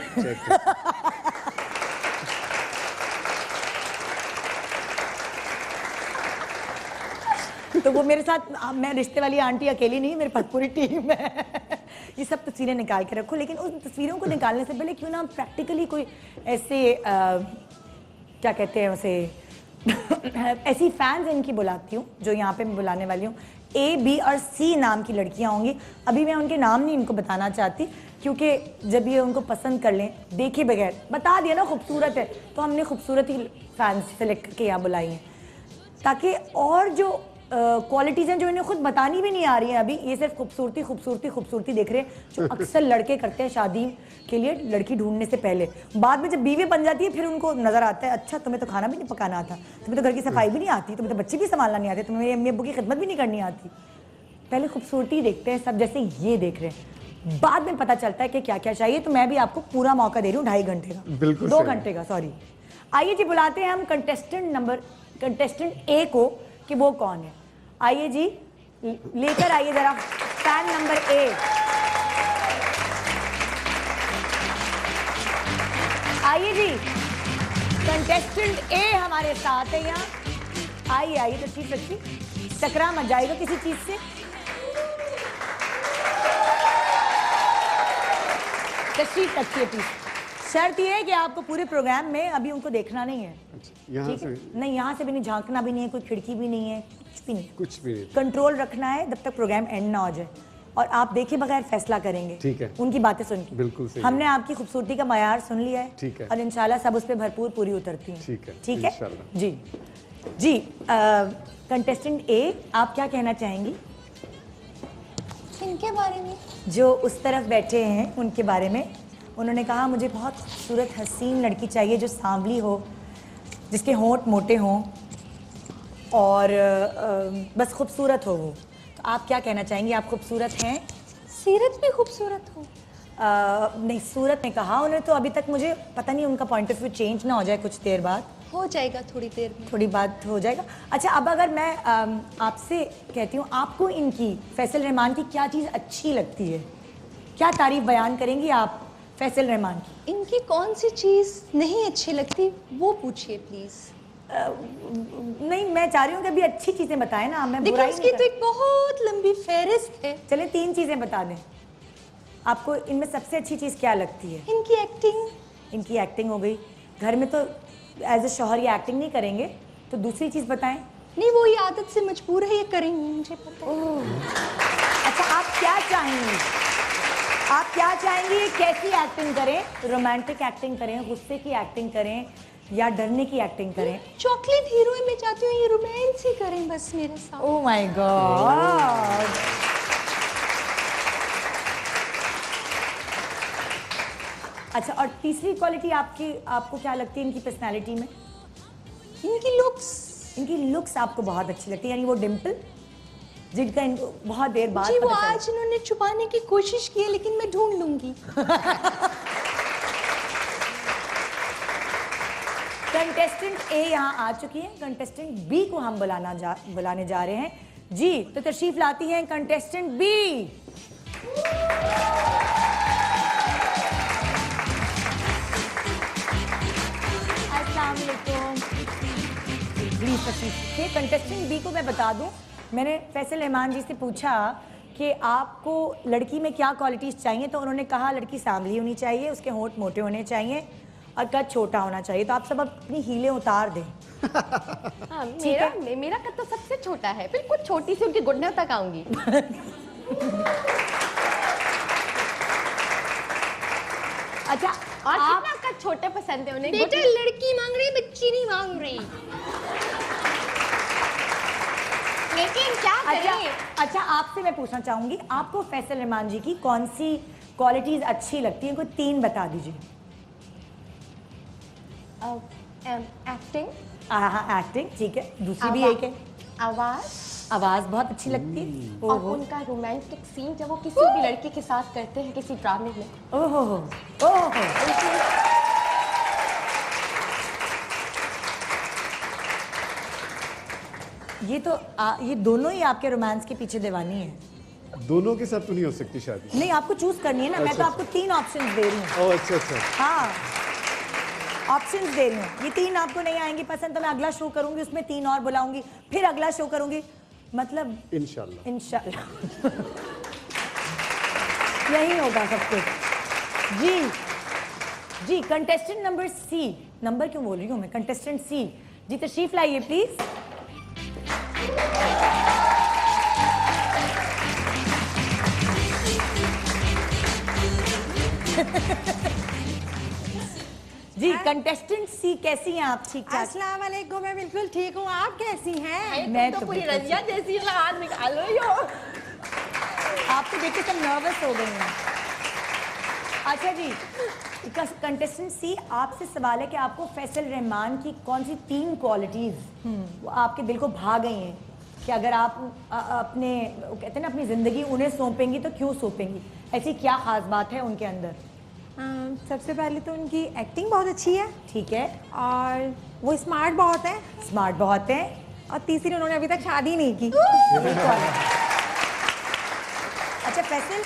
तो वो मेरे साथ, मैं रिश्ते वाली आंटी अकेली नहीं, मेरे पास पूरी टीम है। ये सब तस्वीरें निकाल के रखो। लेकिन उन तस्वीरों को निकालने से पहले क्यों ना प्रैक्टिकली कोई ऐसे क्या कहते हैं उसे ऐसी फैंस इनकी बुलाती हूँ जो यहाँ पे मैं बुलाने वाली हूँ A, B और C नाम की लड़कियां होंगी। अभी मैं उनके नाम नहीं इनको बताना चाहती, क्योंकि जब ये उनको पसंद कर लें देखे बगैर, बता दिया ना खूबसूरत है, तो हमने खूबसूरत ही फैंस सेलेक्ट करके यहाँ बुलाई हैं, ताकि और जो क्वालिटीज़ हैं जो इन्हें खुद बतानी भी नहीं आ रही हैं अभी, ये सिर्फ खूबसूरती खूबसूरती खूबसूरती देख रहे हैं, जो अक्सर लड़के करते हैं शादी के लिए लड़की ढूंढने से पहले। बाद में जब बीवी बन जाती है फिर उनको नजर आता है, अच्छा तुम्हें तो खाना भी नहीं पकाना आता, तुम्हें तो घर की सफाई भी नहीं आती, तुम्हें तो बच्चे भी संभालना नहीं आते, तुम्हें मेरी अम्मी अब्बू की खिदमत भी नहीं करनी आती। पहले खूबसूरती देखते हैं सब, जैसे ये देख रहे हैं, बाद में पता चलता है कि क्या क्या चाहिए। तो मैं भी आपको पूरा मौका दे रही हूँ 2.5 घंटे का, बिल्कुल 2 घंटे का, सॉरी। आइए जी, बुलाते हैं हम कंटेस्टेंट ए को कि वो कौन है। आइए जी, लेकर आइए जरा फैन नंबर ए। आइए जी, कंटेस्टेंट ए हमारे साथ है यहाँ। आइए आइए, तशरीफ रखिए, टकरा मत जाएगा किसी चीज से। तशरीफ रखिए प्लीज। शर्त ये है कि आपको पूरे प्रोग्राम में अभी उनको देखना नहीं है। यहाँ ठीक से है? नहीं, यहाँ से भी नहीं, झांकना भी नहीं है, कोई खिड़की भी नहीं है, कुछ भी नहीं, कुछ भी नहीं। कंट्रोल रखना है जब तक प्रोग्राम एंड ना हो जाए, और आप देखे बगैर फैसला करेंगे। ठीक है, उनकी बातें सुन के। बिल्कुल सही। हमने आपकी खूबसूरती का मयार सुन लिया है। ठीक है। और इंशाल्लाह सब उस पर भरपूर पूरी उतरती हैं। ठीक है, ठीक है इंशाल्लाह। जी जी। कंटेस्टेंट ए, आप क्या कहना चाहेंगी इनके बारे में? जो उस तरफ बैठे हैं उनके बारे में? उन्होंने कहा मुझे बहुत खूबसूरत हसीन लड़की चाहिए जो सांवली हो, जिसके होंठ मोटे हों और बस खूबसूरत हो वो। तो आप क्या कहना चाहेंगी, आप खूबसूरत हैं? सीरत भी खूबसूरत हो? नहीं, सूरत ने कहा उन्हें, तो अभी तक मुझे पता नहीं, उनका पॉइंट ऑफ व्यू चेंज ना हो जाए कुछ देर बाद। हो जाएगा थोड़ी देर में। थोड़ी बात हो जाएगा। अच्छा, अब अगर मैं आपसे कहती हूँ, आपको इनकी, फैसल रहमान की क्या चीज़ अच्छी लगती है? क्या तारीफ बयान करेंगी आप फैसल रहमान की? इनकी कौन सी चीज नहीं अच्छी लगती वो पूछिए प्लीज। नहीं, मैं चाह रही हूँ कि अभी अच्छी चीज़ें बताएं ना, मैं देखिए बुराई उसकी नहीं तो एक बहुत लंबी फहरिस्त है। चले 3 चीज़ें बता दें। आपको इनमें सबसे अच्छी चीज़ क्या लगती है? इनकी एक्टिंग। इनकी एक्टिंग हो गई। घर में तो एज ए शौहर ये एक्टिंग नहीं करेंगे, तो दूसरी चीज़ बताएं। नहीं, वो ये आदत से मजबूर है, ये करेंगे, मुझे पता है। अच्छा, आप क्या चाहेंगी? आप क्या चाहेंगी, कैसी एक्टिंग करें? रोमांटिक एक्टिंग करें, गुस्से की एक्टिंग करें, या डरने की एक्टिंग करें? चॉकलेट हीरोइन में चाहती हूँ ये रोमांस ही करें बस मेरे साथ। Oh my God. अच्छा, और तीसरी क्वालिटी आपकी, आपको क्या लगती है इनकी पर्सनालिटी में? इनकी लुक्स। इनकी लुक्स आपको बहुत अच्छी लगती है, यानी वो डिम्पल जिनका इनको बहुत देर बाद जी वो पता चला। आज इन्होंने छुपाने की कोशिश की है, लेकिन मैं ढूंढ लूंगी। कंटेस्टेंट ए यहाँ आ चुकी है, कंटेस्टेंट बी को हम बुलाने जा रहे हैं जी। तो तशरीफ लाती हैं कंटेस्टेंट बी। अस्सलाम वालेकुम। प्लीज तशरीफ। कंटेस्टेंट बी को मैं बता दूं, मैंने फैसल रहमान जी से पूछा कि आपको लड़की में क्या क्वालिटीज चाहिए, तो उन्होंने कहा लड़की सांवली होनी चाहिए, उसके होंठ मोटे होने चाहिए और कद छोटा होना चाहिए। तो आप सब अपनी हीलें उतार दें। हाँ, मेरा कद तो सबसे छोटा है, बिल्कुल छोटी सी उनकी घुटने तक आऊंगी। अच्छा, और आप कितना कद छोटे पसंद है उन्हें? बेटा लड़की मांग रही, बच्ची नहीं मांग रही। लेकिन क्या करें? अच्छा, आपसे मैं पूछना चाहूंगी, आपको फैसल रहमान जी की कौन सी क्वालिटीज अच्छी लगती है? कोई 3 बता दीजिए। एक्टिंग। हाँ, एक्टिंग ठीक है। दूसरी भी एक है, आवाज। आवाज बहुत अच्छी लगती है। और उनका रोमांटिक सीन जब वो किसी भी लड़की के साथ करते हैं किसी ड्रामे में। ओहो ओहो। ये तो ये दोनों ही आपके रोमांस के पीछे दीवानी है। दोनों के साथ तो नहीं हो सकती शादी। नहीं, आपको चूज करनी है ना। मैं तो आपको 3 ऑप्शंस दे रही हूँ। ओह अच्छा अच्छा। हाँ, ऑप्शंस दे रही हूँ। ये 3 आपको नहीं आएंगी पसंद, तो मैं अगला शो करूंगी, उसमें 3 और बुलाऊंगी, फिर अगला शो करूंगी, मतलब इंशाल्लाह यही होगा सब कुछ। जी, कंटेस्टेंट नंबर सी, नंबर क्यों बोल रही हूँ मैं, कंटेस्टेंट सी जी, तशरीफ लाइए प्लीज। जी कंटेस्टेंट सी, कैसी हैं आप? ठीक ठाक? अस्सलाम वालेकुम, मैं बिल्कुल ठीक हूँ। आप कैसी हैं? मैं तो तो पूरी बिल्कुल रजिया जैसी हाथ निकालो यो। आपको देख के सब नर्वस हो गई हैं। अच्छा जी, कंटेस्टेंट सी, आपसे सवाल है कि आपको फैसल रहमान की कौन सी 3 क्वालिटीज वो आपके दिल को भा गई हैं कि अगर आप अपने कहते हैं ना अपनी जिंदगी उन्हें सौंपेंगी तो क्यों सौंपेंगी? ऐसी क्या खास बात है उनके अंदर? सबसे पहले तो उनकी एक्टिंग बहुत अच्छी है, ठीक है, और वो स्मार्ट बहुत है, स्मार्ट बहुत है, और तीसरी उन्होंने अभी तक शादी नहीं की। अच्छा फैसल,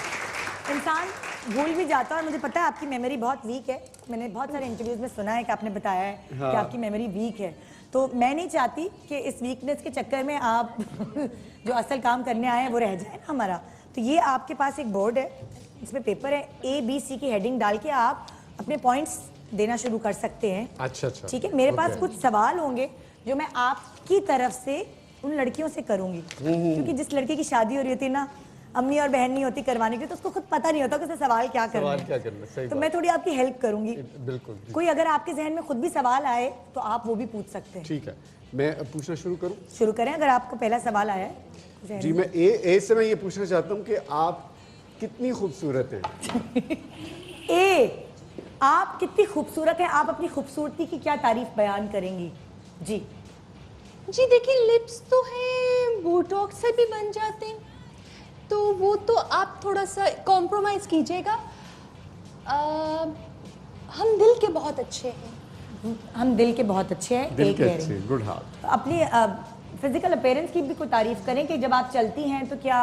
इंसान भूल भी जाता है और मुझे पता है आपकी मेमोरी बहुत वीक है। मैंने बहुत सारे इंटरव्यूज में सुना है कि आपने बताया है कि आपकी मेमोरी वीक है। तो मैं नहीं चाहती कि इस वीकनेस के चक्कर में आप जो असल काम करने आए हैं वो रह जाए ना हमारा। तो ये आपके पास एक बोर्ड है, इसमें पेपर है, A B C की हेडिंग डाल के आप अपने पॉइंट्स देना शुरू कर सकते हैं। अच्छा अच्छा, ठीक है, मेरे पास कुछ सवाल होंगे जो मैं आपकी तरफ से उन लड़कियों से करूंगी, क्योंकि जिस लड़की की शादी हो रही होती है ना, अम्मी और बहन नहीं होती करवाने की, तो उसको खुद पता नहीं होता कि उसे सवाल क्या करना है। क्या करना, सही तो मैं थोड़ी आपकी हेल्प करूंगी। बिल्कुल कोई अगर आपके जहन में खुद भी सवाल आए तो आप वो भी पूछ सकते हैं। ठीक है। मैं पूछना शुरू करूं? शुरू करें अगर आपको पहला सवाल आया है जहन जी, मैं ए से मैं ये पूछना चाहता हूं कि आप कितनी खूबसूरत हैं। ए, आप कितनी खूबसूरत हैं, आप अपनी खूबसूरती की क्या तारीफ बयान करेंगी? जी जी देखिए, लिप्स तो हैं, बोटॉक्स से भी बन जाते हैं, तो वो तो आप थोड़ा सा कॉम्प्रोमाइज कीजिएगा। हम दिल के बहुत अच्छे हैं। हम दिल के बहुत अच्छे हैं, दिल एक के कह रही अच्छे, हैं। Good heart. अपनी फिजिकल अपीयरेंस की भी कोई तारीफ करें कि जब आप चलती हैं तो क्या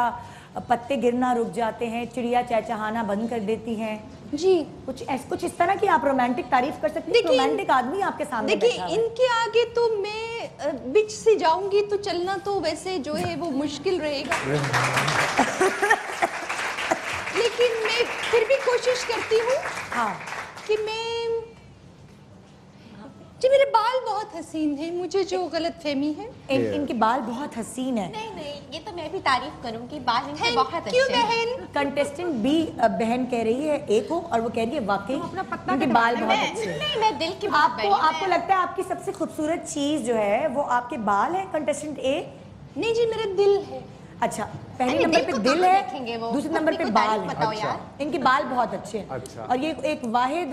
पत्ते गिरना रुक जाते हैं, चिड़िया चहचहाना बंद कर देती हैं? जी कुछ इस तरह की आप रोमांटिक तारीफ कर सकती हैं। रोमांटिक आदमी आपके सामने देखिए, बैठा हुआ है। इनके आगे तो मैं बिच से जाऊंगी तो चलना तो वैसे जो है वो मुश्किल रहेगा। लेकिन मैं फिर भी कोशिश करती हूँ हाँ, कि मैं जी, मेरे बाल बहुत हसीन हैं, मुझे जो गलतफहमी है। इनके बाल बहुत हसीन है। नहीं नहीं, ये तो मैं भी तारीफ करूंगी, बाल इनके Thank बहुत you, अच्छे हैं। बहन। कंटेस्टेंट बी बहन कह रही है ए को, और वो कह रही है वाकई अपना पत्ता इनके कटवा बाल लें। बहुत मैं अच्छे हैं। नहीं, मैं दिल की बात आपको लगता है आपकी सबसे खूबसूरत चीज जो है वो आपके बाल है कंटेस्टेंट ए? नहीं जी, मेरा दिल है। अच्छा, पहले अरे, नंबर दिल पे को दिल कहाँ है, देखेंगे वो? दूसरे नंबर पे अपनी को बाल तारीफ है। बताओ अच्छा। यार। इनके बाल बहुत अच्छे हैं। अच्छा। और ये एक वाहिद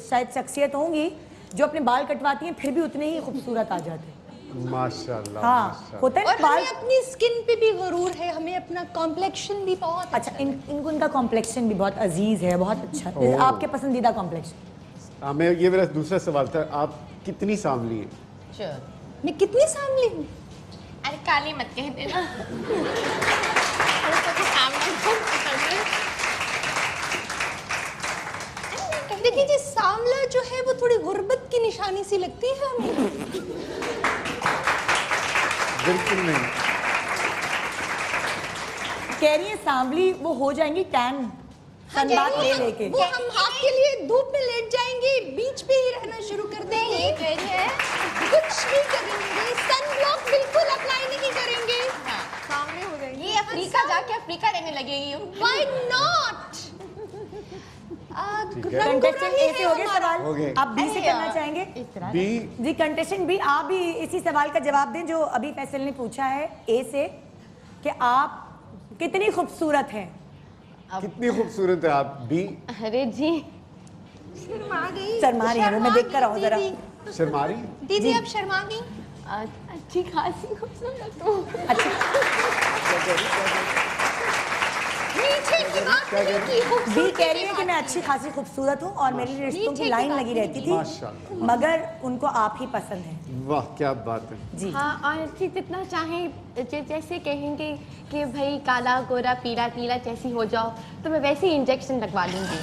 शायद शख्सियत होंगी जो अपने बाल कटवाती हैं फिर भी उतने ही खूबसूरत आ जाते हैं। माशाल्लाह, हाँ, माशाल्लाह। होता है और ना बाल। हमें अपनी स्किन पे भी गरूर है, हमें अपना कॉम्प्लेक्शन भी बहुत अच्छा, इनको इनका कॉम्प्लेक्शन भी बहुत अजीज है, बहुत अच्छा। ओह। आपके पसंदीदा कॉम्प्लेक्शन? हाँ, मैं ये मेरा दूसरा सवाल था, आप कितनी सांवली हैं? Sure. मैं कितनी सांवली हूँ? अरे काली मत कह देना। उसको तो सामने बहुत पसंद है। देखिए जी, सांवला जो है वो थोड़ी गुर्बत की निशानी सी लगती है हमें। बिल्कुल नहीं। कह रही है सांवली वो हो जाएंगी टैन सनबाथ ले लेके। वो हम आपके लिए धूप में लेट जाएंगे, बीच पे ही रहना शुरू कर देंगे, कुछ नहीं करेंगे, सनब्लॉक बिल्कुल अप्लाई नहीं करेंगे। सामने हो जाएगी। ये अफ्रीका जाके अफ्रीका रहने लगेगी। Why not? ठीक है। रंग कंटेस्टेंट ए से हो गए सवाल, हो गए। आप बी से अरे करना यार, चाहेंगे? बी। जी कंटेस्टेंट बी, आप भी इसी सवाल का जवाब दें जो अभी फैसल ने पूछा है ए से, कि आप कितनी खूबसूरत हैं? कितनी खूबसूरत है आप? बी। अरे जी, शर्मा गई। शर्मा रही है वो, मैं देख कर आऊँ जरा। शर्मा रही? दीदी अब शर्मा गई। अच्छी खासी खूबसूरत हूँ। अच्छा, नीचे की बात नहीं की, बी खूबसूरती कह रही की है कि बात मैं अच्छी खासी खूबसूरत हूँ और मेरी रिश्तों की नीचे लाइन की लगी बात रहती थी, माशाल्लाह। मगर उनको आप ही पसंद है। वाह, क्या बात है। जी हाँ, और फिर जितना चाहें जैसे कहेंगे कि भाई काला गोरा पीला नीला जैसी हो जाओ, तो मैं वैसे ही इंजेक्शन लगवा लूंगी।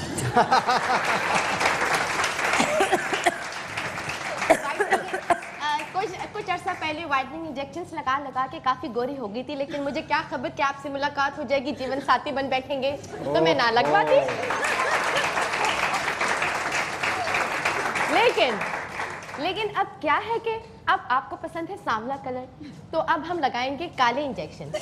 कुछ अर्सा पहले वाइटनिंग इंजेक्शंस लगा के काफी गोरी हो गई थी, लेकिन मुझे क्या खबर कि आपसे मुलाकात हो जाएगी, जीवन साथी बन बैठेंगे, तो मैं ना लगवाती। लेकिन अब क्या है कि अब आपको पसंद है सांवला कलर, तो अब हम लगाएंगे काले इंजेक्शन।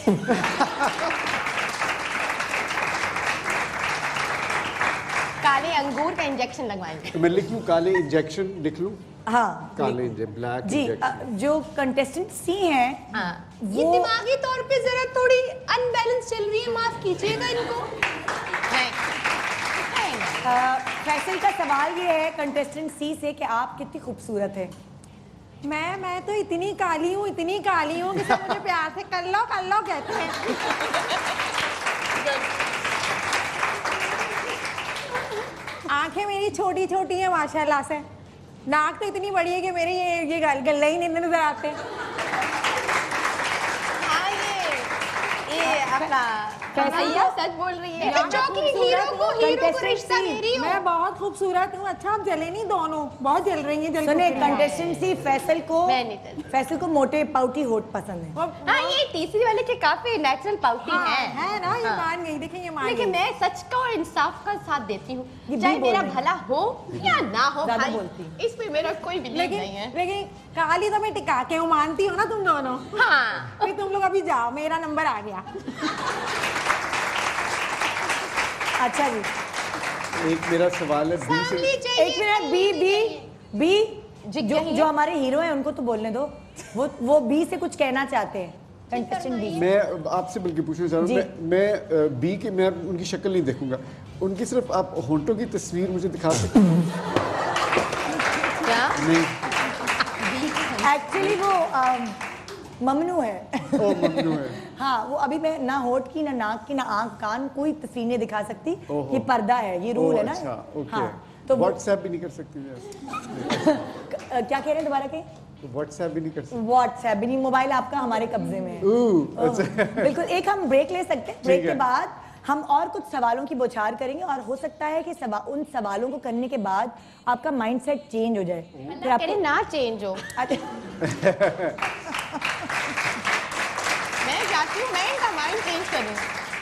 काले अंगूर का इंजेक्शन लगवाएंगे। तो मैं लिख लूँ काले इंजेक्शन लिख लूँ? हाँ काले ब्लैक जी। इंजेक्शन। जो कंटेस्टेंट सी हैं हाँ। ये दिमागी तौर पे जरा थोड़ी अनबैलेंस चल रही है, माफ कीजिएगा इनको। फैसल का सवाल ये है कंटेस्टेंट सी से कि आप कितनी खूबसूरत है। मैं तो इतनी काली हूँ कि सब मुझे प्यार से कर लो कहते हैं। आंखें मेरी छोटी छोटी हैं माशाल्लाह से, नाक तो इतनी बड़ी है कि मेरे ये गल्ले ही नहीं नजर आते। हाँ, ये अपना भैया सच बोल रही है। हीरो को रिश्ता दे रही हो। मैं बहुत खूबसूरत हूँ। अच्छा आप जले नहीं दोनों, बहुत जल रही हैं। सुने कंटेस्टेंट सी फैसल को मोटे पाउटी होठ पसंद है। हाँ, ये तीसरी वाले के काफी नेचुरल पाउटी है ना, ये मान गई। देखिए ये मान गई। लेकिन मैं सच का और इंसाफ का साथ देती हूँ, ये चाहे भी बोल मेरा रही है। भला हो या ना हो ज्यादा भाई, बोलती। इसमें मेरा कोई बिलीव नहीं है। लेकिन काली तो मैं टिका के हूँ, मानती हो ना तुम दोनों? हाँ। फिर तुम लोग अभी जाओ, मेरा नंबर आ गया। अच्छा जी, एक मेरा सवाल है बी से। एक मिनट। बी जो हमारे हीरो हैं उनको तो बोलने दो। वो बी से कुछ कहना चाहते हैं। Contestant B. मैं आपसे बल्कि पूछना चाह रहा हूँ, मैं बी के, मैं उनकी शक्ल नहीं देखूंगा, उनकी सिर्फ आप होंठों की तस्वीर मुझे दिखा सकते हैं? क्या? नहीं। एक्चुअली वो ममनू है। ओ ममनू है। हाँ, वो अभी मैं ना होठ की, ना नाक की, ना आंख कान कोई तस्वीर नहीं दिखा सकती। ओहो। ये पर्दा है, ये रूल है ना। अच्छा, ओके। हाँ, तो व्हाट्सएप भी नहीं कर सकती क्या कह रहे हैं दोबारा के? व्हाट्सएप भी नहीं कर सकती। व्हाट्सएप भी नहीं, मोबाइल आपका हमारे कब्जे में है। अच्छा। बिल्कुल। एक हम ब्रेक ले सकते हैं, ब्रेक ठीक के है। बाद हम और कुछ सवालों की बौछार करेंगे और हो सकता है कि उन सवालों को करने के बाद आपका माइंडसेट चेंज हो जाए। फिर आपको ना चेंज हो। मैं चाहती हूँ मैं इनका माइंड चेंज करूँ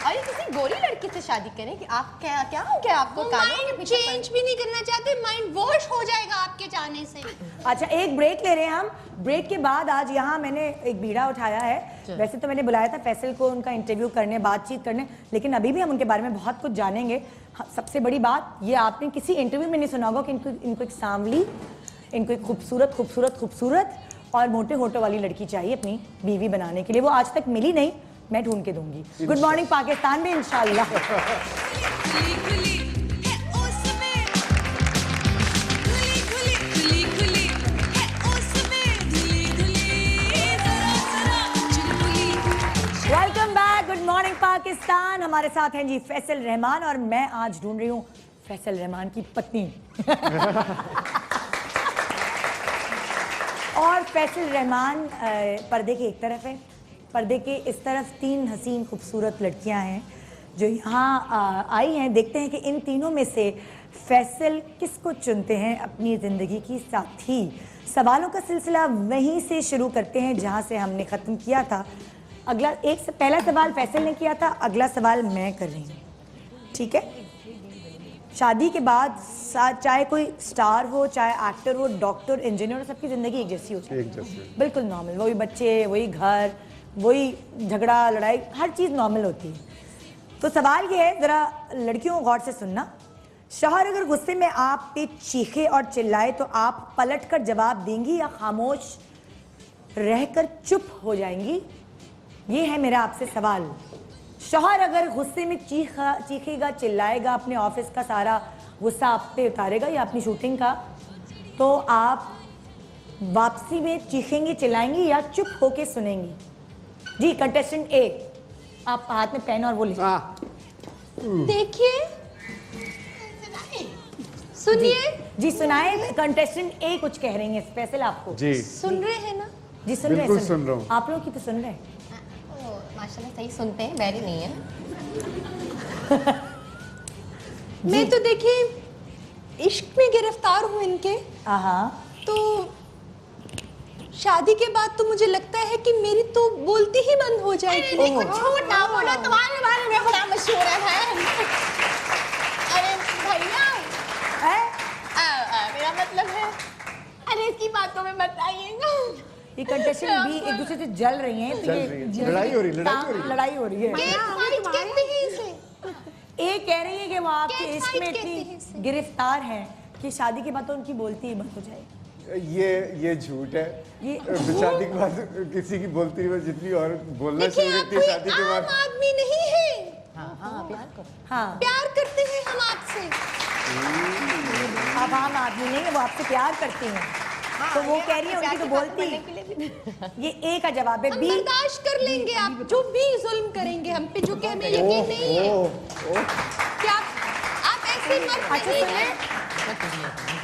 और ये किसी गोरी लड़की से शादी करें कि आप क्या हो क्या आपको माइंड चेंज भी नहीं करना चाहते, माइंड वॉश हो जाएगा आपके जाने से। अच्छा, एक ब्रेक ले रहे हैं हम। ब्रेक के बाद आज यहाँ मैंने एक बीड़ा उठाया है। वैसे तो मैंने बुलाया था फैसल को उनका इंटरव्यू करने, बातचीत करने, लेकिन अभी भी हम उनके बारे में बहुत कुछ जानेंगे। सबसे बड़ी बात ये, आपने किसी इंटरव्यू में नहीं सुना होगा कि इनको एक सांवली, इनको एक खूबसूरत और मोटे होठों वाली लड़की चाहिए अपनी बीवी बनाने के लिए। वो आज तक मिली नहीं, मैं ढूंढ के दूंगी। गुड मॉर्निंग पाकिस्तान में इंशाल्लाह। खुली खुली है उसमें, खुली खुली है उसमें, धुली जरा चुलबुली। Welcome back, good morning Pakistan. हमारे साथ हैं जी फैसल रहमान और मैं आज ढूंढ रही हूँ फैसल रहमान की पत्नी। और फैसल रहमान पर्दे के एक तरफ है, पर्दे के इस तरफ 3 हसीन खूबसूरत लड़कियां हैं जो यहाँ आई हैं। देखते हैं कि इन तीनों में से फैसल किसको चुनते हैं अपनी ज़िंदगी की साथी। सवालों का सिलसिला वहीं से शुरू करते हैं जहाँ से हमने ख़त्म किया था। पहला सवाल फैसल ने किया था, अगला सवाल मैं कर रही हूँ, ठीक है? शादी के बाद चाहे कोई स्टार हो, चाहे एक्टर हो, डॉक्टर, इंजीनियर, सबकी ज़िंदगी एक जैसी होती है, एक जैसी, बिल्कुल नॉर्मल। वही बच्चे, वही घर, वही झगड़ा लड़ाई, हर चीज़ नॉर्मल होती है। तो सवाल ये है, ज़रा लड़कियों गौर से सुनना। शौहर अगर गुस्से में आप पे चीखे और चिल्लाए तो आप पलटकर जवाब देंगी या खामोश रहकर चुप हो जाएंगी? ये है मेरा आपसे सवाल। शौहर अगर गुस्से में चीखेगा, चिल्लाएगा, अपने ऑफिस का सारा गुस्सा आप पे उतारेगा या अपनी शूटिंग का, तो आप वापसी में चीखेंगी, चिल्लाएंगी या चुप होके सुनेंगी? जी कंटेस्टेंट ए, आप हाथ में पेन और वो लिखिए। देखिए, सुनिए जी सुनाए। कंटेस्टेंट ए कुछ कह रही है स्पेशल आपको। जी सुन रहे हैं ना? जी सुन रहे बिल्कुल सुन रहा हूँ। आप लोग की तो सुन रहे हैं। माशाल्लाह सही सुनते हैं, बैरी नहीं है। मैं तो देखिए इश्क में गिरफ्तार हूँ इनके। तो शादी के बाद तो मुझे लगता है कि मेरी तो बोलती ही बंद हो जाएगी। झूठ ना बोलो, तुम्हारे बारे में बड़ा मशहूर है। अरे भैया, मेरा मतलब है, अरे इसकी बातों में मत आइएगा। ये कंटेस्टेंट भी एक दूसरे से जल रही हैं, तो लड़ाई हो रही है। लड़ाई हो रही है। गेट फाइट कहते हैं इसे। ए कह रही है कि वो आपके Cat इश्क fight में कहते हैं इतनी इसे। गिरफ्तार हैं कि शादी के बाद तो उनकी बोलती ही बंद हो जाएगी। ये झूठ है। ये शादी के बाद किसी की बोलती नहीं, जितनी औरत बोलना देखिए शुरू आप करती है कोई शादी के आम बाद। आदमी नहीं है, हाँ प्यार करते हैं हम आपसे। अब आम आदमी नहीं है, वो आपसे प्यार करती हैं। तो वो कह रही है उनकी तो बोलती। ये ए का जवाब है। हम बी बर्दाश्त कर लेंगे आप जो भी जुल्म करेंगे हम पे, जो कि हमें यकीन नहीं है कि आप ऐसे मत अच्छा नहीं सुनिए, हैं।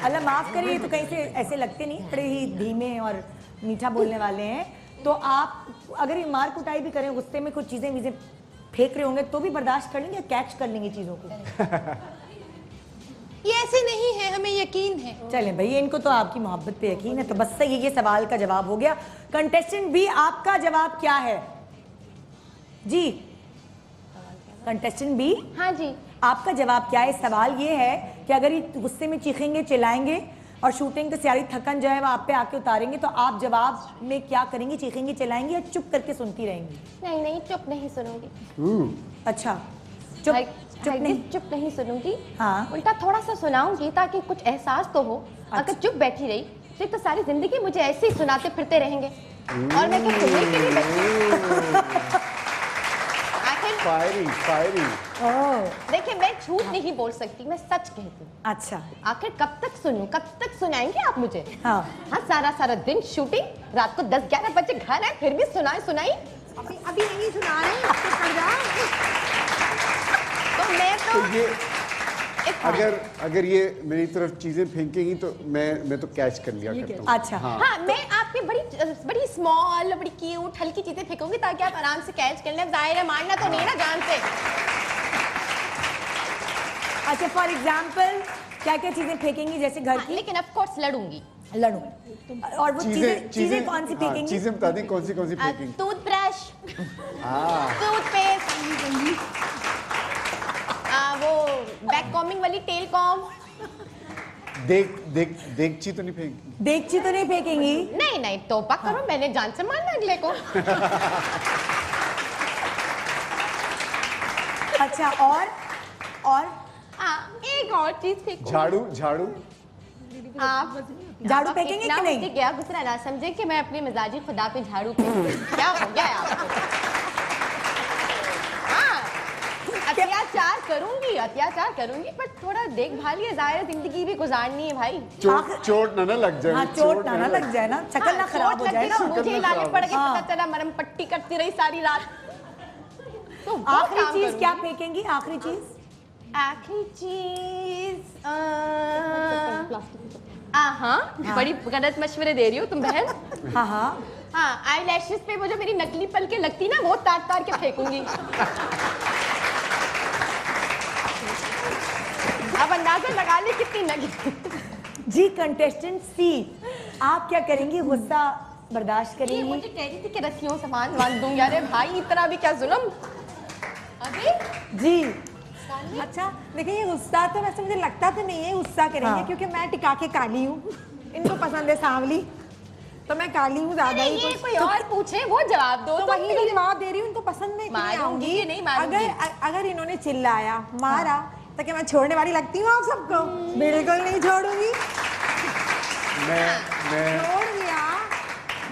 अल्लाह माफ करिए, तो कहीं से ऐसे लगते नहीं, बड़े ही धीमे और मीठा बोलने वाले हैं। तो आप अगर ये मार कुटाई भी करें, गुस्से में कुछ चीजें वीजें फेंक रहे होंगे तो भी बर्दाश्त कर लेंगे, कैच कर लेंगे चीजों को। ये ऐसे नहीं है, हमें यकीन है। चले भैया, इनको तो आपकी मोहब्बत पे यकीन है, तो बस सही ये सवाल का जवाब हो गया। कंटेस्टेंट बी, आपका जवाब क्या है? जी कंटेस्टेंट बी, हाँ जी, आपका जवाब क्या है? सवाल ये है कि अगर ये गुस्से में चीखेंगे, चिल्लाएंगे और शूटिंग की सारी थकन जो है वो आप पे आके उतारेंगे, तो आप जवाब में क्या करेंगी? चीखेंगी, चिल्लाएंगी या चुप करके सुनती रहेंगी? नहीं नहीं, चुप नहीं सुनूंगी। अच्छा, चुप चुप नहीं। चुप नहीं सुनूंगी। हाँ। उल्टा थोड़ा सा सुनाऊंगी ताकि कुछ एहसास तो हो। अगर चुप बैठी रही फिर तो सारी जिंदगी मुझे ऐसे ही सुनाते फिरते रहेंगे, और मैं क्या सुनने के लिए बैठी? आखिर फायरी। ओह, देखिए, मैं झूठ नहीं बोल सकती, मैं सच कहती हूँ। अच्छा, आखिर कब तक सुनूं, कब तक सुनाएंगे आप मुझे? हाँ। सारा दिन शूटिंग, रात को 10-11 बजे घर आए फिर भी सुनाई। अभी नहीं सुना रहे, अब तो कर जाओ। तो मैं तो ये अगर ये मेरी तरफ चीजें फेंकेंगी तो मैं तो कैच कर लिया करता हूँ। अच्छा। हाँ, मैं आपकी बड़ी स्मॉल, बड़ी क्यूट, हल्की चीजें फेंकूंगी ताकि आप आराम से कैच कर लें। जाहिर है, मारना तो नहीं ना जान से। अच्छा, फॉर एग्जाम्पल क्या क्या चीजें फेंकेंगी? जैसे घर की? लेकिन ऑफ कोर्स लड़ूंगी। लड़ू, और वो चीजें कौन सी फेंकेंगी? चीजें बता दें कौन सी फेंकेंगी। टूथब्रश, हाँ, टूथपेस्ट, वो बैक कॉमिंग वाली टेल कॉम। देगची तो नहीं फेंकेंगी। देगची तो नहीं फेंकेंगी? नहीं, तौबा करो, मैंने जान से मारना अगले को। अच्छा, और एक और चीज फेंको। झाड़ू। आप झाड़ू फेंकेंगे कि नहीं? मुझे क्या गुस्सा ना समझे कि मैं अपने मिजाजी खुदा पे झाड़ू फेंकूं। क्या हो गया है आपको? हाँ, अत्याचार करूंगी पर थोड़ा देखभाल, ये जाहिर जिंदगी भी गुजारनी है भाई। चोट ना लग जाए। हाँ, चोट ना लग जाए ना, शक्ल ना खराब हो जाए ना। मुझे लाने पड़ गए, हाँ। पता चला मरम पट्टी करती रही सारी रात। तो वो आखिरी काम चीज करूंगी। क्या फेंकेंगी? आखिरी चीज हाँ, बड़ी गलत मशवरे दे रही हो तुम बहन। हाँ, आई लैशेस पे वो जो मेरी नकली पलकें लगती ना, वो तार के फेंकूंगी। अब अंदाजा लगा ले कितनी नकली। जी कंटेस्टेंट सी, आप क्या करेंगी? गुस्सा बर्दाश्त ये करेंगी? मुझे कह रही थी कि रस्सियों से बांध दूंगी। अरे भाई, इतना भी क्या जुल्म। अबे जी अच्छा देखिए, ये गुस्सा तो वैसे मुझे लगता तो नहीं है गुस्सा करेंगे, हाँ। क्योंकि मैं टिका के काली हूँ, इनको पसंद है सांवली, तो मैं काली हूँ ज्यादा ही। ये कोई और पूछे वो जवाब दो। तो वही तो जवाब दे रही हूँ, इनको पसंद में मारूंगी आऊंगी। कि नहीं मारूंगी? अगर इन्होंने चिल्लाया, मारा, तो क्या मैं छोड़ने वाली लगती हूँ आप सबको? बिल्कुल नहीं छोड़ूंगी।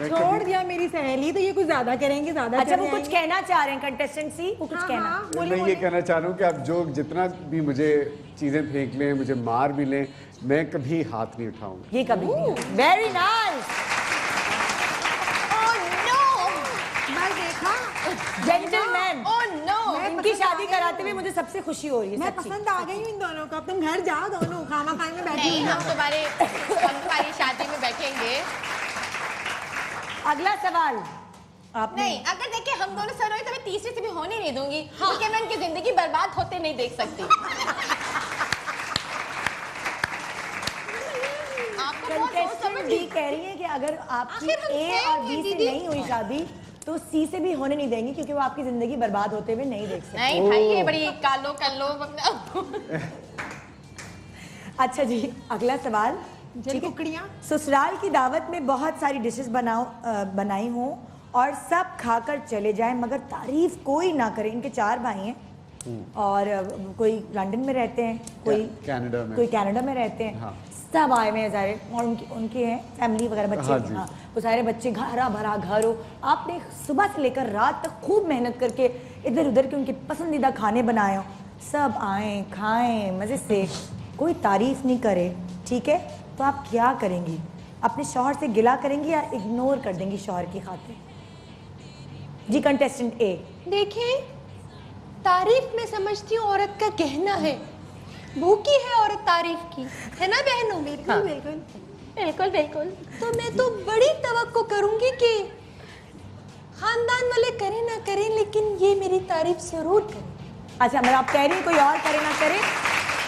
छोड़ दिया मेरी सहेली, तो ये कुछ ज्यादा करेंगे, ज्यादा अच्छा, वो चले कुछ आएंगे। कहना चाह रहे हैं कंटेस्टेंट सी, वो कुछ हाँ, कहना? हाँ, मैं ये कहना चाह रहा हूँ कि आप जो जितना भी मुझे चीजें फेंक लें, मुझे मार भी लें, मैं कभी हाथ नहीं उठाऊंगा। ये कभी वेरी नाइस। ओह नो, मैं देखा, जेंटलमैन, ओह नो। इनकी शादी कराते हुए मुझे सबसे खुशी हो रही है, मैं सच्ची। पसंद आ गई हूँ इन दोनों को। अब तुम घर जाओ, दोनों खाना खाने में बैठी नहीं, हुई हम तुम्हारी शादी में बैठेंगे। अगला सवाल आपने नहीं, अगर देखे हम दोनों सर हुए तो मैं तीसरे से भी होने नहीं दूंगी, क्योंकि मैं उनकी जिंदगी बर्बाद होते नहीं देख सकती। आपको बहुत सोच कंटेस्टेंट समझ भी कह रही है कि अगर आपकी आखिर हम ए हैं और भी बी से दीदी। नहीं हुई शादी तो सी से भी होने नहीं देंगी, क्योंकि वो आपकी जिंदगी बर्बाद होते हुए नहीं देख सकते। नहीं भाई, ये बड़ी कालो अच्छा जी, अगला सवाल। ठीक है, कुकड़ियाँ। ससुराल की दावत में बहुत सारी डिशेस बनाई हूँ और सब खाकर चले जाएं, मगर तारीफ कोई ना करे। इनके 4 भाई हैं, और कोई लंदन में रहते हैं, कोई कनाडा में रहते हैं। हाँ। सब आए हुए हैं सारे, और उनके हैं फैमिली वगैरह, बच्चे। हाँ जी। हाँ, वो सारे बच्चे, हरा भरा घर हो, आपने सुबह से लेकर रात तक खूब मेहनत करके इधर उधर के उनके पसंदीदा खाने बनाए हो, सब आए खाएं मज़े से, कोई तारीफ नहीं करे, ठीक है, तो आप क्या करेंगी? अपने शौहर से गिला करेंगी या इग्नोर कर देंगी शौहर की खातिर? जी कंटेस्टेंट ए। देखिए, तारीफ में समझती हूँ औरत का कहना है, भूखी है औरत तारीफ की, है ना बहनों? बिल्कुल हाँ। बिल्कुल बिल्कुल बिल्कुल। तो मैं तो बड़ी तवक्को करूंगी कि खानदान वाले करें ना करें, लेकिन ये मेरी तारीफ जरूर करें। अच्छा, मतलब आप कह रही हैं कोई और करे ना करे,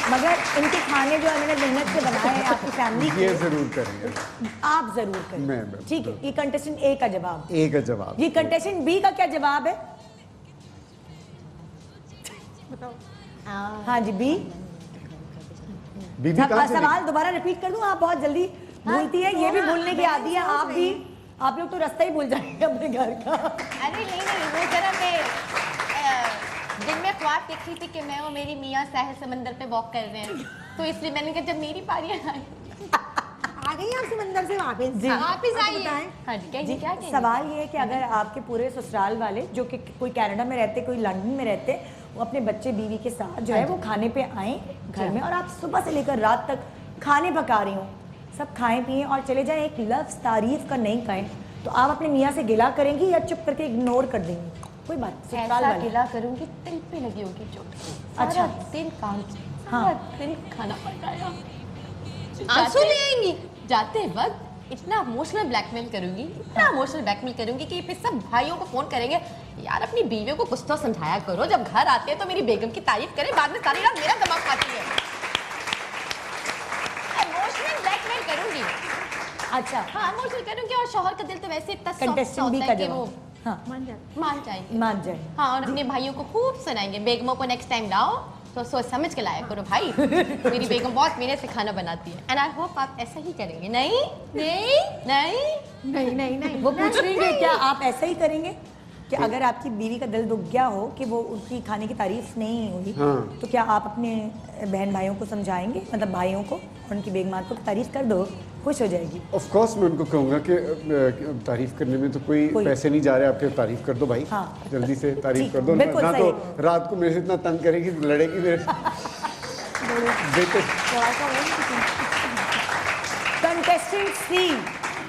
मगर इनके खाने जो मैंने मेहनत से बनाए हैं आपकी फैमिली के, ये जरूर करेंगे। आप जरूर करें। मैं ठीक है, ये कंटेस्टेंट ए का जवाब। ए का जवाब। जी कंटेस्टेंट बी का क्या जवाब है? हाँ जी, बी। बीबी कहाँ से सवाल दोबारा रिपीट कर दूं? आप बहुत जल्दी भूलती है, ये भी भूलने की आदी है, आप भी। आप लोग तो रास्ता ही भूल जाएंगे अपने घर का। अरे नहीं, वो जरा मैं दिन में ख्वाब देख रही थी कि मैं और मेरी मियाँ साहिल समंदर पे वॉक कर रहे हैं, तो इसलिए मैंने कहा जब मेरी पारी आई। आ गई आप समंदर से वापस? जी। वापिस आइए। हाँ जी, जी, क्या कहेंगे? सवाल ये है कि अगर आपके पूरे ससुराल वाले, जो कि कोई कनाडा में रहते, कोई लंदन में रहते, वो अपने बच्चे बीवी के साथ जो है वो खाने पे आए घर में, और आप सुबह से लेकर रात तक खाने पका रही हो, सब खाएं पिए और चले जाएं, एक लफ्ज़ तारीफ का नहीं कहें, तो आप अपने मियाँ से गिला करेंगी या चुप करके इग्नोर कर देंगी? कोई बात नहीं, ससुराल ऐसा वाले। गिला करूंगी, दिल पे लगी होगी चोट। अच्छा। सारा दिन काम, हाँ। सारा दिन खाना पकाया, आंसू ले आएंगी? जाते वक्त इतना इमोशनल ब्लैकमेल करूंगी, इतना इमोशनल ब्लैकमेल करूंगी कि फिर सब भाइयों को फोन करेंगे, यार अपनी बीवियों को कुछ तो समझाया करो, जब घर आते हैं तो मेरी बेगम की तारीफ करें, बाद में सारी रात मेरा दिमाग खाती है। इमोशनल ब्लैकमेल करूंगी। अच्छा, हाँ, इमोशनल करूंगी, और शौहर का दिल तो वैसे इतना सॉफ्ट कंटेस्टेंट बी होता का है कि वो जवाब। हाँ, मान जाएंगे। मान जाए। हाँ, और अपने भाइयों को खूब सुनाएंगे, बेगमों को नेक्स्ट टाइम लाओ तो सोच समझ के लाया करो भाई, मेरी बेगम बहुत मेहनत से खाना बनाती है, एंड आई होप आप ऐसा ही करेंगे। नहीं नहीं नहीं नहीं नहीं नहीं, वो पूछ रही है क्या आप ऐसा ही करेंगे कि अगर आपकी बीवी का दिल दुख गया हो कि वो उनकी खाने की तारीफ नहीं हुई, हाँ। तो क्या आप अपने बहन भाइयों को समझाएंगे, मतलब भाइयों को, उनकी बेगमात को तारीफ कर दो, खुश हो जाएगी? ऑफ कोर्स मैं उनको कहूँगा कि तारीफ करने में तो कोई पैसे नहीं जा रहे, आपके तारीफ कर दो भाई। हाँ। जल्दी से तारीफ कर दो, बिल्कुल ना सही। तो रात को मेरे से इतना तंग करेगी, लड़ेगी मेरे बेटे। कंटेस्टेंट सी,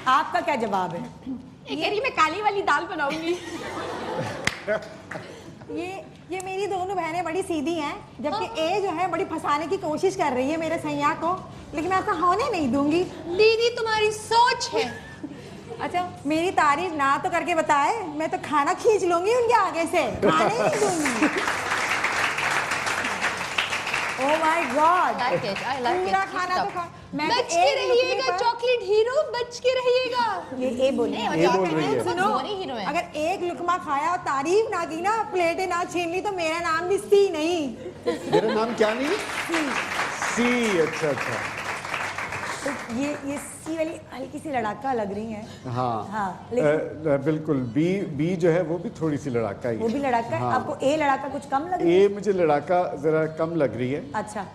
आपका क्या जवाब है? ये कह रही मैं काली वाली दाल बनाऊंगी। ये मेरी दोनों बहनें बड़ी सीधी हैं, जबकि ए जो है बड़ी फंसाने की कोशिश कर रही है मेरे सैया को, लेकिन मैं ऐसा होने नहीं दूंगी। दीदी तुम्हारी सोच है। अच्छा, मेरी तारीफ ना तो करके बताए, मैं तो खाना खींच लूंगी उनके आगे से, खाने ही नहीं दूंगी। ओह माय गॉड, पूरा खाना तो खा, मैं बच के रहिएगा चॉकलेट हीरो, बच के रहिएगा। ये ए बोली। ये बोल रही है। सुनो, हीरो है। अगर एक लुकमा खाया और तारीफ ना की ना, प्लेटें ना छीन ली, तो मेरा नाम भी सी नहीं। मेरा नाम क्या नहीं? सी। अच्छा अच्छा। तो ये सी वाली हल्की सी लड़ाका लग रही है। हाँ हाँ, बिल्कुल। बी जो है वो भी थोड़ी सी लड़ाका ही है। वो भी लड़ाका है। हाँ। आपको ए लड़ाका कुछ कम लग रही है? ए मुझे लड़ाका जरा कम लग रही है। अच्छा।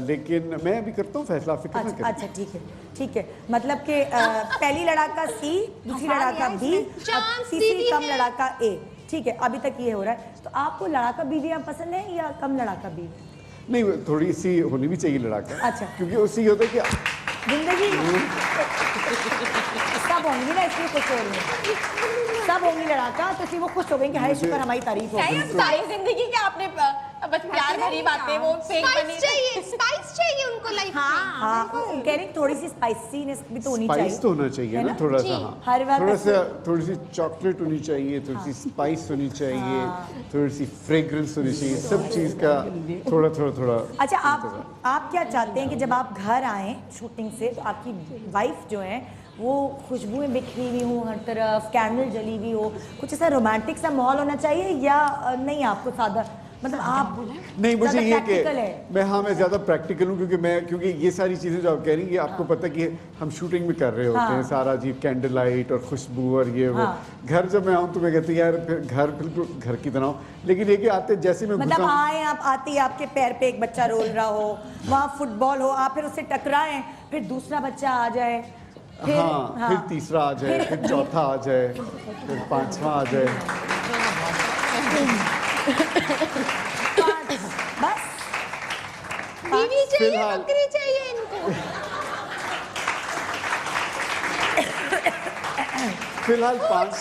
लेकिन मैं अभी करता हूँ फैसला, फिक्र ना अच्छा, करें। अच्छा ठीक है, ठीक है, मतलब कि पहली लड़ाका सी, दूसरी लड़ाका बी, चांस तीसरी दीदी कम है। लड़ाका ए। ठीक है, अभी तक ये हो रहा है। तो आपको लड़ाका बीवी पसंद है या कम लड़ाका बीवी? नहीं, थोड़ी सी होनी भी चाहिए लड़ाका। अच्छा। क्योंकि उससे ये होता है कि जिंदगी सब होंगी ना, इसलिए खुश हो रही है, सब होंगी लड़ाका, तो इसलिए वो खुश हो गई कि हाय शुक्र हमारी तारीफ हो गई। सारी जिंदगी के आपने बस प्यार भरी बातें, वो फेक बनी। स्पाइस चाहिए उनको लाइफ में। हाँ, कह रही थोड़ी सी स्पाइसीनेस भी तो होनी चाहिए। स्पाइस तो होना चाहिए है ना, ना? थोड़ा जी। सा। हाँ, हर बात थोड़ा ऐसे- सा, थोड़ी सी चॉकलेट होनी चाहिए, थोड़ी सी स्पाइस होनी चाहिए, थोड़ी सी फ्रेग्रेंस होनी चाहिए, सब चीज़ का थोड़ा थोड़ा थोड़ा। अच्छा, आप क्या चाहते हैं कि जब आप घर आए शूटिंग से, तो आपकी वाइफ जो है वो खुशबुएं बिखरी हुई हो, हर तरफ कैंडल जली हुई हो, कुछ ऐसा रोमांटिक सा माहौल होना चाहिए, या नहीं आपको सादा मतलब आप नहीं, मुझे ज़्यादा ये practical है। कि मैं ज़्यादा प्रैक्टिकल हूँ क्योंकि ये सारी चीज़ें जो आप कह रही हैं ये आपको पता है कि हम शूटिंग में कर रहे होते हैं सारा जी, कैंडल लाइट और खुशबू और ये वो। घर जब मैं आऊँ तो मैं कहती यार फिर घर बिल्कुल घर की तरह हो, लेकिन ये कि आते जैसे मैं मतलब घुसा आए आप आते ही आपके पैर पे एक बच्चा रोल रहा हो, वहाँ फुटबॉल हो, आप फिर उससे टकराएं, फिर दूसरा बच्चा आ जाए, फिर तीसरा आ जाए, फिर चौथा आ जाए, फिर पांचवा आ जाए। बस बीवी चाहिए, फिलहाल- बकरी चाहिए इनको। फिलहाल 5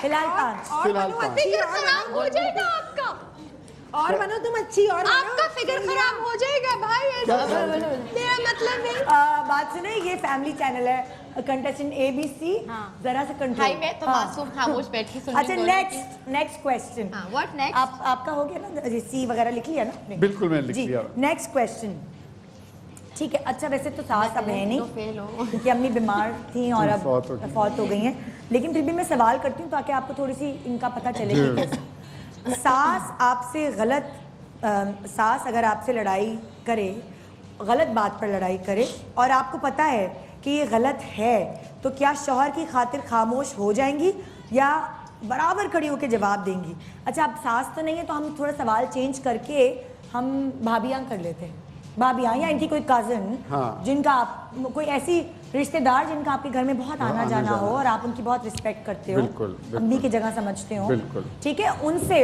फिलहाल 5। और फिलहाल मनु 5। अच्छी फिगर और खराब हो मनु, जाएगा आपका, और मनु तुम अच्छी और मनु, आपका फिगर खराब हो जाएगा भाई। क्या ऐसा खराब? मेरा मतलब है। बात सुने, ये फैमिली चैनल है, कंटेस्टेंट ABC, जरा से कंट्रोल। भाई मैं तो मासूम खामोश बैठ के सुन रही अच्छा, हूँ। Next question. हाँ, what next? आपका हो गया ना, सी वगैरह लिख लिया ना आपने? बिल्कुल मैंने लिख जी, लिया। Next question. ठीक है, अच्छा वैसे तो सास अब है नहीं, तो फेल हो। क्योंकि अम्मी बीमार थी और अब फौत हो गई हैं, लेकिन फिर भी मैं सवाल करती हूँ ताकि आपको थोड़ी सी इनका पता चले कि कैसे। सास आपसे गलत सास अगर आपसे लड़ाई करे, गलत बात पर लड़ाई करे और आपको पता है कि ये गलत है, तो क्या शौहर की खातिर खामोश हो जाएंगी या बराबर खड़ी होकर जवाब देंगी? अच्छा, अब सास तो नहीं है तो हम थोड़ा सवाल चेंज करके हम भाभियाँ कर लेते हैं। भाभियाँ या इनकी कोई कज़न, हाँ। जिनका आप कोई ऐसी रिश्तेदार जिनका आपके घर में बहुत आना जाना हो और आप उनकी बहुत रिस्पेक्ट करते हो, बिल्कुल, बिल्कुल। अम्मी की जगह समझते हो, बिल्कुल। ठीक है, उनसे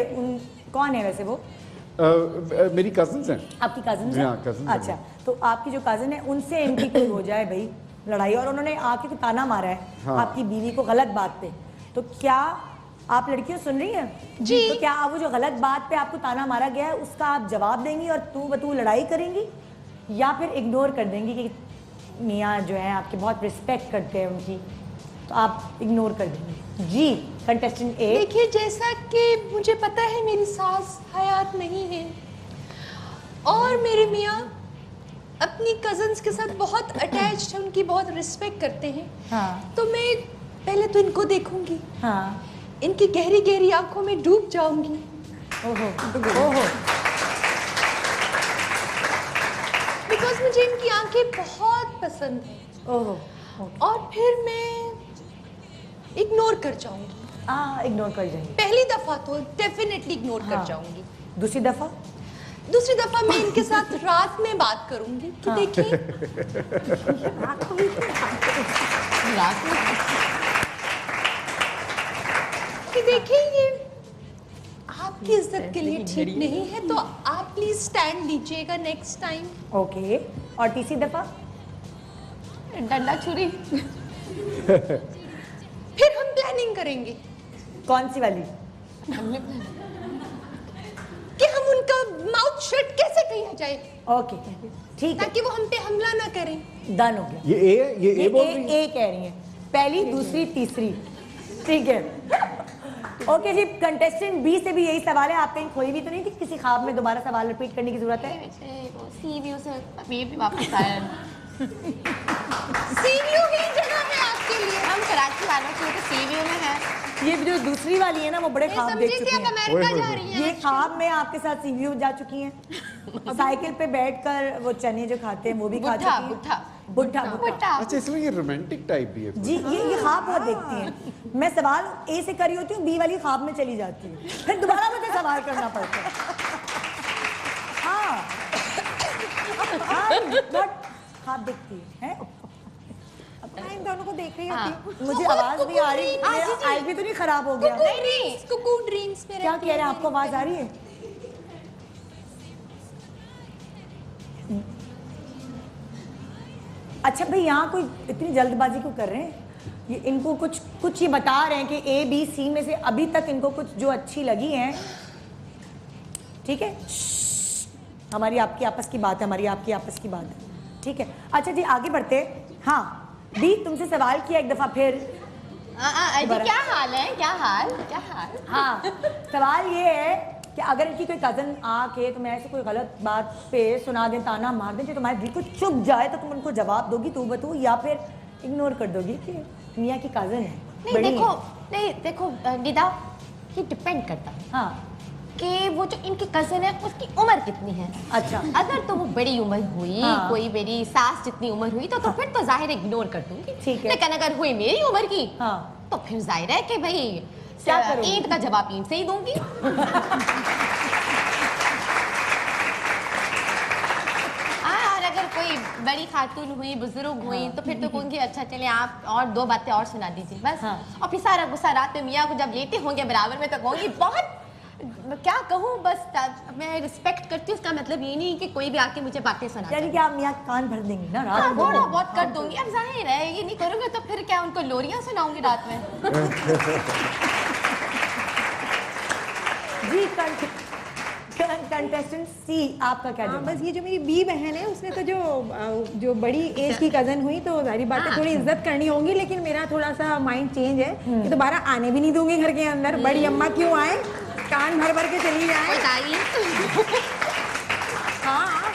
कौन है वैसे वो? मेरी कजन्स हैं। आपकी कजन जी हाँ, cousins हैं। अच्छा, तो आपकी जो कजन है उनसे इनकी कोई हो जाए भाई लड़ाई और उन्होंने आके तो ताना मारा है हाँ। आपकी बीवी को गलत बात पे, तो क्या आप लड़कियों सुन रही हैं जी। तो क्या आप वो जो गलत बात पे आपको ताना मारा गया है उसका आप जवाब देंगी और तू बतू लड़ाई करेंगी, या फिर इग्नोर कर देंगी कि मियाँ जो है आपके बहुत रिस्पेक्ट करते हैं उनकी, तो आप इग्नोर कर देंगी? जी, कंटेस्टेंट ए। देखिए, जैसा कि मुझे पता है मेरी सास हयात नहीं है और मेरे मियाँ अपनी कजन्स के साथ बहुत अटैच्ड है, उनकी बहुत रिस्पेक्ट करते हैं। हाँ तो मैं पहले तो इनको देखूंगी, हाँ, इनकी गहरी गहरी आंखों में डूब जाऊंगी। ओहो ओहो, बिकॉज मुझे इनकी आंखें बहुत पसंद हैं ओहो, और फिर मैं इग्नोर कर जाऊंगी। इग्नोर कर जाएंगे। पहली दफा तो डेफिनेटली इग्नोर हाँ। कर जाऊंगी। दूसरी दफा? दूसरी दफा मैं इनके साथ रात में बात करूंगी कि हाँ। देखिए रात में कि देखिए ये आपकी इज्जत के लिए ठीक नहीं है, तो आप प्लीज स्टैंड लीजिएगा नेक्स्ट टाइम। ओके, और तीसरी दफा? डंडा छुरी। फिर हम प्लानिंग करेंगे कौन सी वाली? कि हम उनका माउथ शट कैसे किया जाए ओके, ठीक है, ताकि वो हम पे हमला ना करें। डन हो गया। ये ए है, ये ए बोल रही है। ए कह रही है, पहली दूसरी तीसरी, ठीक है। ओके जी, कंटेस्टेंट बी से भी यही सवाल है, आप कहीं खोई भी तो नहीं कि किसी ख्वाब में दोबारा सवाल रिपीट करने की जरूरत है? सी व्यू से ये भी वापस आया। सीवीयू ही जगह है आपके लिए। हम कराची वालों के लिए तो सी व्यू में है। ये जो दूसरी वाली है ना, वो बड़े मैं ख्वाब समझी देख कि चुकी आप हैं। अमेरिका ओए, जा ओए, रही हैं। ये ख्वाब में आपके साथ सीव्यू जा चुकी हैं, साइकिल पे बैठकर वो चने जो खाते हैं वो भी खा बुट्ठा, चुकी हैं। बुट्ठा बुट्ठा। अच्छा, इसलिए ये रोमांटिक टाइप भी है। जी, ये ख्वाब बहुत देखती हैं। मैं सवाल ए से करी होती हूँ, बी वाली ख्वाब में चली जाती हूँ, फिर दोबारा मुझे सवाल करना पड़ता है। हाँ हाँ, बहुत ख्वाब देखती है। मैं इन दोनों को देख रही होती हूँ। मुझे आवाज नहीं आ रही, मेरा आई भी तो नहीं खराब हो गया? कुकू ड्रीम्स में क्या रहती कह रहे हैं, है आपको आवाज आ रही है? अच्छा भाई, यहाँ कोई इतनी जल्दबाजी क्यों कर रहे हैं? ये इनको कुछ ये बता रहे हैं कि ए बी सी में से अभी तक इनको कुछ जो अच्छी लगी हैं, ठीक है? हमारी आपकी आपस की बात है, हमारी आपकी आपस की बात है, ठीक है? अच्छा जी, आगे बढ़ते हैं। हाँ, बी तुमसे सवाल किया एक दफा फिर। जी क्या हाल है, क्या हाल, क्या हाल? हाँ, सवाल ये है कि अगर इनकी कोई कज़न आके तुम्हें ऐसे कोई गलत बात पे सुना दे, ताना मार दे, तो तुम्हारे दिल को चुभ जाए, तो तुम उनको जवाब दोगी तू बतू, या फिर इग्नोर कर दोगी कि मियाँ की कज़न है, नहीं बड़ी देखो, है? नहीं देखो निदा, ये डिपेंड करता है हाँ, कि वो जो इनकी कजन है उसकी उम्र कितनी है। अच्छा। अगर तो वो बड़ी उम्र हुई, हाँ। कोई मेरी सास जितनी उम्र हुई तो फिर तो जाहिर है इग्नोर कर दूंगी। ठीक है। लेकिन अगर हुई मेरी उम्र की हाँ। तो फिर जाहिर है कि भाई क्या करोगी? ईंट का जवाब ईंट से ही दूंगी। और अगर कोई बड़ी खातून हुई, बुजुर्ग हुई तो फिर तो कहूंगी अच्छा चले आप और दो बातें और सुना दीजिए बस। हाँ। और फिर सारा गुस्सा रात में मियाँ को जब लेटे होंगे बराबर में तो कहूंगी बहुत क्या कहूँ, बस मैं रिस्पेक्ट करती हूँ। उसका मतलब ये नहीं कि कोई भी आके मुझे बातें सुना। यानी कि आप यहाँ कान भर देंगी ना रात हाँ, को? थोड़ा बहुत कर दूंगी। अब जाहिर है ये नहीं करूंगी तो फिर क्या उनको लोरियां सुनाऊंगी रात में। जी कंटेस्टेंट सी, आपका क्या हाँ, जवाब? बस ये जो मेरी बी बहन है उसने तो जो बड़ी एज की कजन हुई तो जारी बात है थोड़ी इज्जत करनी होगी, लेकिन मेरा थोड़ा सा माइंड चेंज है कि दोबारा आने भी नहीं दूंगी घर के अंदर। बड़ी अम्मा क्यों आए, कान भर भर के चली जाए। हाँ,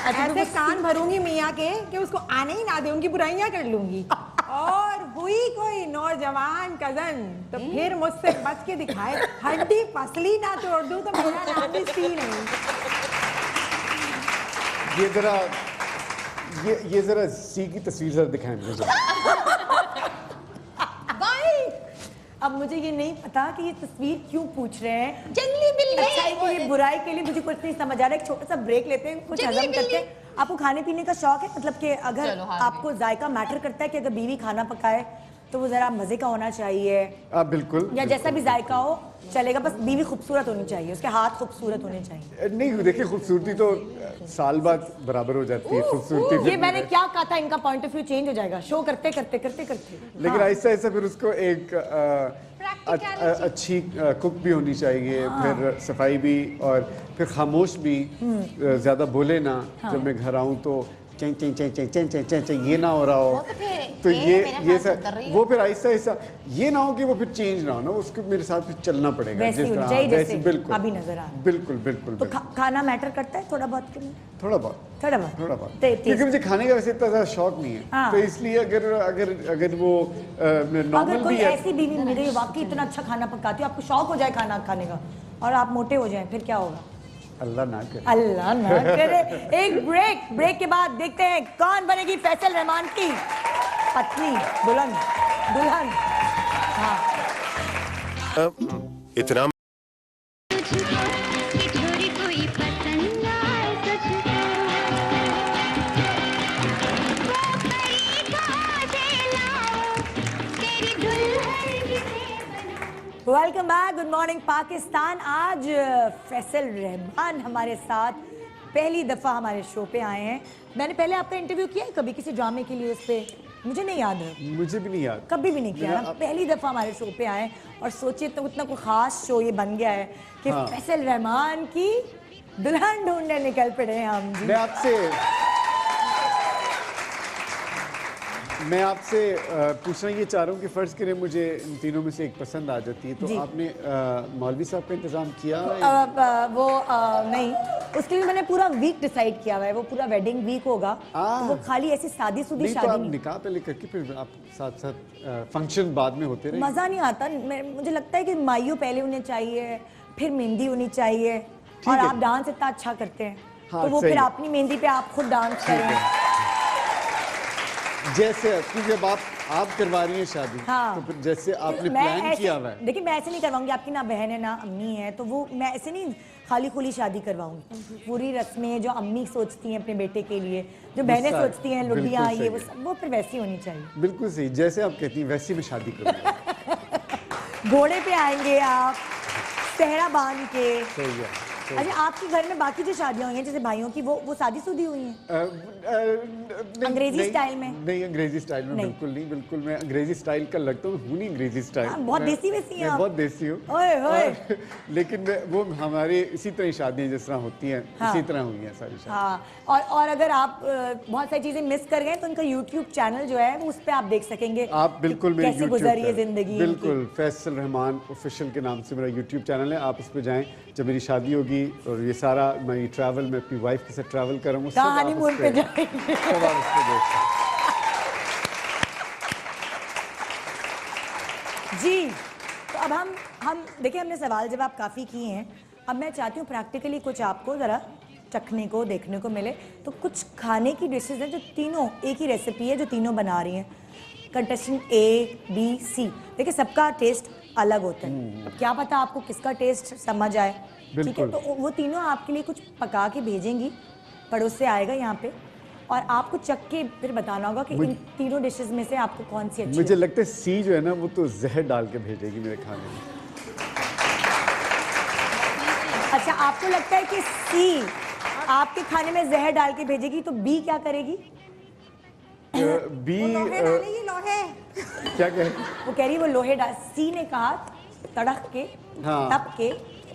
ऐसे कान भरूंगी मियाँ के कि उसको आने ही ना दे, उनकी बुराइयां कर लूंगी। और हुई कोई नौजवान कजन तो फिर मुझसे बच के दिखाए, हड्डी पसली ना तोड़ दूं तो मेरा नाम भी सी नहीं। ये जरा सी की तस्वीर जरा दिखाएं मुझे। अब मुझे ये नहीं पता कि ये तस्वीर क्यों पूछ रहे हैं। जंगली बिल्ली। अच्छाई के लिए बुराई के लिए मुझे कुछ नहीं समझ आ रहा है। एक छोटा सा ब्रेक लेते हैं, कुछ हजम करते हैं। आपको खाने पीने का शौक है? मतलब कि अगर चलो, हाँ, आपको जायका मैटर करता है कि अगर बीवी खाना पकाए तो वो जरा मजे का होना चाहिए बिल्कुल, या जैसा भी जायका हो चलेगा, बस बीवी खूबसूरत होनी चाहिए, उसके हाथ खूबसूरत होने चाहिए। नहीं देखिए, खूबसूरती तो साल बाद बराबर हो जाती है। खूबसूरती ये फिर मैंने क्या कहा था, इनका पॉइंट ऑफ व्यू चेंज हो जाएगा शो करते करते करते करते। लेकिन ऐसा ऐसा फिर उसको एक अच्छी कुक भी होनी चाहिए, फिर सफाई भी, और फिर खामोश भी, ज्यादा बोले ना। जब मैं घर आऊँ तो चें चें चें चें चें चें चें चें ये ना हो रहा हो, तो ये सब वो फिर ऐसा ऐसा ये ना हो कि वो फिर चेंज ना हो ना, उसको मेरे साथ फिर चलना पड़ेगा वैसे जिस तरह। जैसे वैसे बिल्कुल अभी नजर आ रहा है। बिल्कुल बिल्कुल तो खाना मैटर करता है थोड़ा बहुत के लिए? थोड़ा बहुत थोड़ा बहुत थोड़ा बहुत, टेस्ट। क्योंकि मुझे खाने का वैसे इतना ज्यादा शौक नहीं है। हाँ। तो इसलिए अगर अगर अगर वो अगर नॉर्मल कोई भी है। ऐसी बीवी मिले वाकई इतना अच्छा खाना पकाती हो, आपको शौक हो जाए खाना खाने का और आप मोटे हो जाएं, फिर क्या होगा? अल्लाह ना करे। अल्लाह ना करे। एक ब्रेक के बाद देखते हैं कौन बनेगी फैसल रहमान की पत्नी, दुल्हन। हाँ, इतना welcome back, good morning Pakistan. आज फैसल रहमान हमारे साथ पहली दफ़ा हमारे शो पे आए हैं। मैंने पहले आपका इंटरव्यू किया है कभी किसी ड्रामे के लिए? उस पर मुझे नहीं याद है, मुझे भी नहीं याद, कभी भी नहीं किया ना। पहली दफ़ा हमारे शो पे आए और सोचिए तो उतना कोई ख़ास शो ये बन गया है कि फैसल रहमान की दुल्हन ढूंढने निकल पड़े हैं हम जी। मैं आपसे पूछना ये चाह रहा हूँ कि फ़र्ज़ करें मुझे इन तीनों में से एक पसंद आ जाती है, तो आपने मौलवी साहब का इंतज़ाम किया? नहीं, उसके लिए मैंने पूरा वीक डिसाइड किया हुआ है। वो पूरा वेडिंग वीक होगा, तो वो खाली ऐसी शादी-शुदी तो शादी आप नहीं। निकाह पहले करके फिर आप साथ साथ फंक्शन बाद में होते रहे। मज़ा नहीं आता। मुझे लगता है कि माइयों पहले होने चाहिए, फिर मेहंदी होनी चाहिए, और आप डांस इतना अच्छा करते हैं तो वो फिर अपनी मेहंदी पे आप खुद डांस करें। जैसे क्योंकि अब आप करवा रही हैं शादी, तो फिर जैसे आपने प्लान किया हुआ है। देखिए मैं ऐसे नहीं करवाऊंगी, आपकी ना बहन है ना अम्मी है, तो वो मैं ऐसे नहीं खाली खुली शादी करवाऊंगी। पूरी रस्में जो अम्मी सोचती हैं अपने बेटे के लिए, जो बहनें सोचती हैं, लुडियाँ, ये वो फिर वैसी होनी चाहिए। बिल्कुल सही, जैसे आप कहती हैं वैसी मैं शादी करूँगा। घोड़े पे आएंगे आप, सेहरा बांध के। सही है। अच्छा, आपके घर में बाकी जो शादियां हुई हैं जैसे भाइयों की, वो शादी-शुदी हुई हैं अंग्रेजी स्टाइल में? नहीं, अंग्रेजी स्टाइल में बिल्कुल नहीं। बिल्कुल मैं अंग्रेजी स्टाइल का लगता हूँ, हूँ नहीं अंग्रेजी स्टाइल। बहुत देसी वैसी हैं आप। बहुत देसी हूँ, लेकिन वो हमारे इसी तरह शादियाँ जिस तरह होती हैं इसी तरह हुई हैं सारी शादियाँ। हाँ, और अगर आप बहुत सारी चीजें मिस कर गए तो उनका यूट्यूब चैनल जो है वो उस पर आप देख सकेंगे। आप बिल्कुल मेरे कैसे गुजरी है जिंदगी। बिल्कुल, फैसल रहमान ऑफिशियल के नाम से मेरा यूट्यूब चैनल है, आप उस पर जाएं। जब मेरी शादी होगी और ये सारा मैं ये ट्रैवल मैं अपनी वाइफ के साथ ट्रैवल करूँगा, हनीमून पे जाएंगे। जी, तो अब हम देखिए हमने सवाल जवाब काफ़ी किए हैं, अब मैं चाहती हूँ प्रैक्टिकली कुछ आपको ज़रा चखने को देखने को मिले। तो कुछ खाने की डिशेज हैं जो तीनों एक ही रेसिपी है जो तीनों बना रही हैं। कंटेस्टेंट ए बी सी, देखिए सबका टेस्ट अलग होता है। अब क्या पता आपको किसका टेस्ट समझ आए, ठीक है। तो वो तीनों आपके लिए कुछ पका के भेजेंगी, पड़ोस से आएगा यहाँ पे, और आपको चख के फिर बताना होगा कि इन तीनों डिशेस में से आपको कौन सी अच्छी मुझे लगता है सी जो है ना वो तो जहर डाल के भेजेगी मेरे खाने में। अच्छा, आपको लगता है कि सी आपके खाने में जहर डाल के भेजेगी, तो बी क्या करेगी? बी लोहे डालेगी, लोहे। क्या कह रही? वो कह रही वो लोहे डाल, सी ने कहा तड़क के, हाँ। तप के,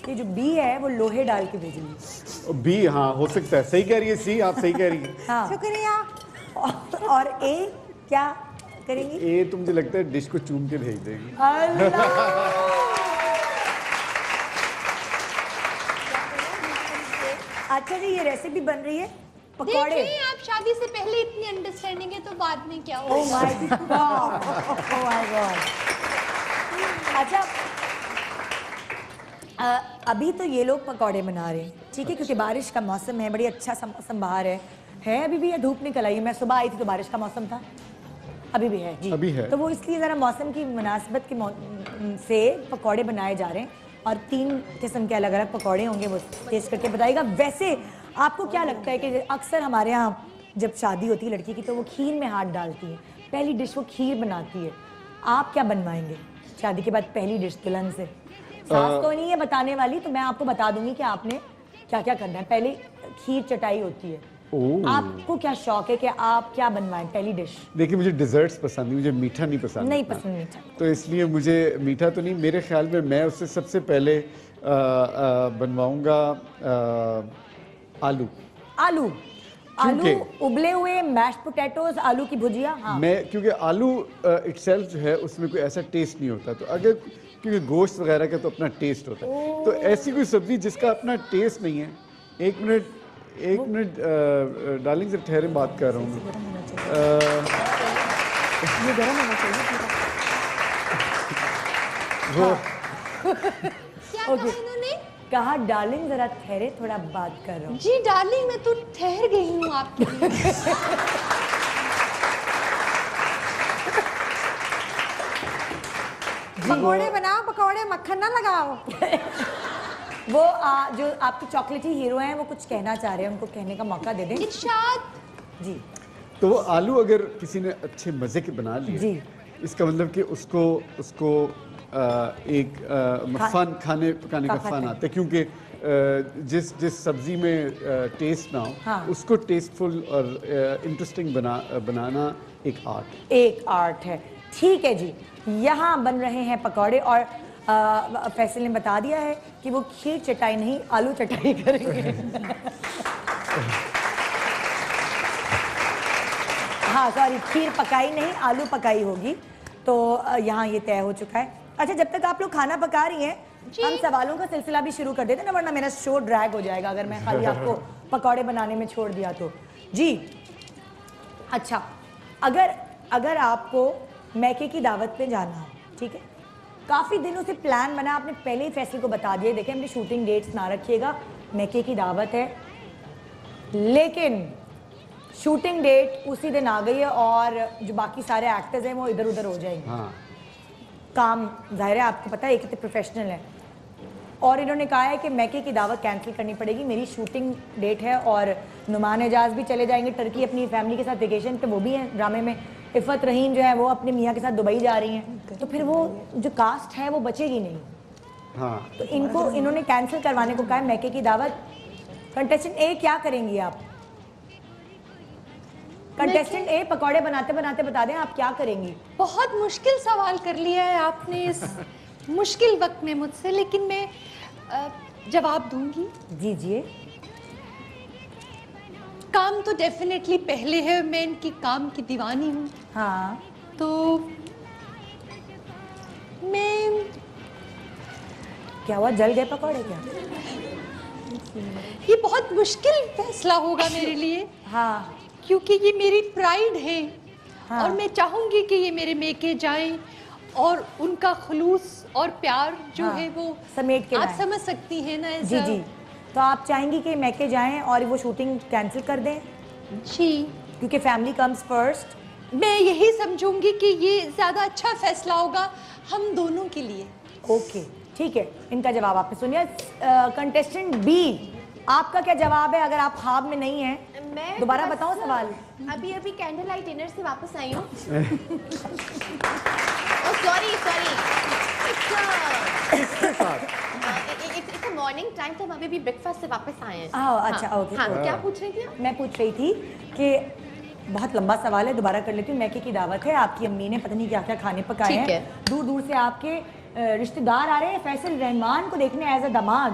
ये जो बी है वो लोहे डाल के भेजेगी। बी, हाँ हो सकता है, सही कह रही है सी, आप सही कह रही है। हाँ। शुक्रिया। और ए क्या करेंगी? ए तो मुझे लगता है डिश को चूम के भेज देगी। अच्छा जी, ये रेसिपी बन रही है पकौड़े। देखिए, आप शादी से पहले इतनी अंडरस्टैंडिंग है तो बाद में क्या ओह होगा? My God, oh my God. अच्छा, अभी तो ये लोग पकौड़े बना रहे हैं, ठीक है, क्योंकि बारिश का मौसम है, बड़ी अच्छा सा मौसम बाहर है अभी भी, है धूप निकल आई है। मैं सुबह आई थी तो बारिश का मौसम था, अभी भी है जी, अभी है। तो वो इसलिए ज़रा मौसम की मुनासिबत के से पकौड़े बनाए जा रहे हैं, और 3 किस्म के अलग अलग पकौड़े होंगे, वो टेस्ट करके बताइएगा। वैसे आपको क्या लगता है कि अक्सर हमारे यहाँ जब शादी होती है लड़की की तो वो खीर में हाथ डालती है, पहली डिश वो खीर बनाती है, आप क्या बनवाएंगे शादी के बाद पहली डिश दुल्हन से? सास तो नहीं है बताने वाली, तो मैं आपको बता दूंगी कि आपने क्या क्या करना है। पहले खीर चटाई होती है, आपको क्या शौक है कि आप क्या बनवाएं पहली डिश? देखिए, मुझे डिजर्ट्स पसंद नहीं, मुझे मीठा नहीं पसंद। नहीं पसंद मीठा, तो इसलिए मुझे मीठा तो नहीं, मेरे ख्याल में मैं उससे सबसे पहले बनवाऊंगा आलू। आलू आलू उबले हुए मैश पोटैटोज, आलू की भुजिया। हाँ, मैं क्योंकि आलू इटसेल्फ जो है उसमें कोई ऐसा टेस्ट नहीं होता, तो अगर क्योंकि गोश्त वगैरह का तो अपना टेस्ट होता है, तो ऐसी कोई सब्जी जिसका अपना टेस्ट नहीं है। एक मिनट डार्लिंग, से ठहरे बात कर रहा हूँ मैं। ये गरम होना चाहिए वो क्या कहा इन्होंने? कहा डार्लिंग जरा ठहरे, थोड़ा बात कर रहा हूँ। जी डार्लिंग, मैं तो ठहर गई हूँ आपके लिए। पकौड़े बनाओ, पकौड़े, मक्खन ना लगाओ। वो जो आपके चॉकलेटी हीरो हैं वो कुछ कहना चाह रहे हैं, उनको कहने का मौका दे दें। इरशाद जी तो वो आलू अगर किसी ने अच्छे मजे के बना लिए, जी, इसका मतलब कि उसको एक फन खाने पकाने का फन आता है, क्योंकि जिस सब्जी में टेस्ट ना हो, हाँ। उसको टेस्टफुल और इंटरेस्टिंग बनाना एक आर्ट है। ठीक है जी, यहाँ बन रहे हैं पकौड़े, और फैसल ने बता दिया है कि वो खीर चटाई नहीं आलू चटाई करेंगे। हाँ सॉरी, खीर पकाई नहीं आलू पकाई होगी, तो यहाँ ये तय हो चुका है। अच्छा, जब तक आप लोग खाना पका रही हैं, हम सवालों का सिलसिला भी शुरू कर देते ना, वरना मेरा शो ड्रैग हो जाएगा अगर मैं खाली आपको पकौड़े बनाने में छोड़ दिया तो। जी अच्छा, अगर आपको मैके की दावत पे जाना हो, ठीक है, काफ़ी दिनों से प्लान बना, आपने पहले ही फैसल को बता दिया, देखें अपनी शूटिंग डेट्स ना रखिएगा, मैके की दावत है, लेकिन शूटिंग डेट उसी दिन आ गई है और जो बाकी सारे एक्टर्स हैं वो इधर उधर हो जाएंगे। हाँ। काम जाहिर है, आपको पता है एक प्रोफेशनल है, और इन्होंने कहा है कि मैके की दावत कैंसिल करनी पड़ेगी, मेरी शूटिंग डेट है, और नुमान एजाज भी चले जाएंगे टर्की अपनी फैमिली के साथ वेकेशन पे, वो भी हैं ड्रामे में, इफ़त रहीम जो है वो अपने मियाँ के साथ दुबई जा रही हैं, तो फिर वो जो कास्ट है वो बचेगी नहीं। हाँ, तो इन्होंने कैंसिल करवाने को कहा है मैके की दावत। कंटेस्टेंट ए क्या करेंगी आप? कंटेस्टेंट ए पकौड़े बनाते बनाते बता दें आप क्या करेंगी। बहुत मुश्किल सवाल कर लिया है आपने इस मुश्किल वक्त में मुझसे, लेकिन मैं जवाब दूंगी। दीजिए। काम तो डेफिनेटली पहले है, मैं इनकी काम की दीवानी हूँ, हाँ, तो मैं क्या हुआ, जल गए पकौड़े क्या? ये बहुत मुश्किल फैसला होगा मेरे लिए, हाँ, क्योंकि ये मेरी प्राइड है, हाँ। और मैं चाहूंगी कि ये मेरे मेके जाएं और उनका खुलूस और प्यार जो हाँ, है वो समेट के आप लाएं। समझ सकती हैं ना जी जी। तो आप चाहेंगी कि मैके जाएं और वो शूटिंग कैंसिल कर दें जी। क्योंकि फैमिली कम्स फर्स्ट? मैं यही समझूंगी कि ये ज्यादा अच्छा फैसला होगा हम दोनों के लिए। ओके ठीक है, इनका जवाब आपने सुनिया। कंटेस्टेंट बी, आपका क्या जवाब है अगर आप ख्वाब में नहीं हैं? मैं दोबारा बस बताओ सवाल। अभी कैंडल लाइट डिनर से वापस आई हूँ। सॉरी इट्स मॉर्निंग टाइम, तो हम अभी भी ब्रेकफास्ट से वापस आए हैं। अच्छा ओके। हाँ, क्या पूछ रही थी आप? मैं पूछ रही थी कि बहुत लंबा सवाल है, दोबारा कर लेती हूँ। मैके की दावत है, आपकी अम्मी ने पता नहीं क्या क्या खाने पकाए ठीक हैं, है। दूर दूर से आपके रिश्तेदार आ रहे हैं फैसल रहमान को देखने एज अ दामाद।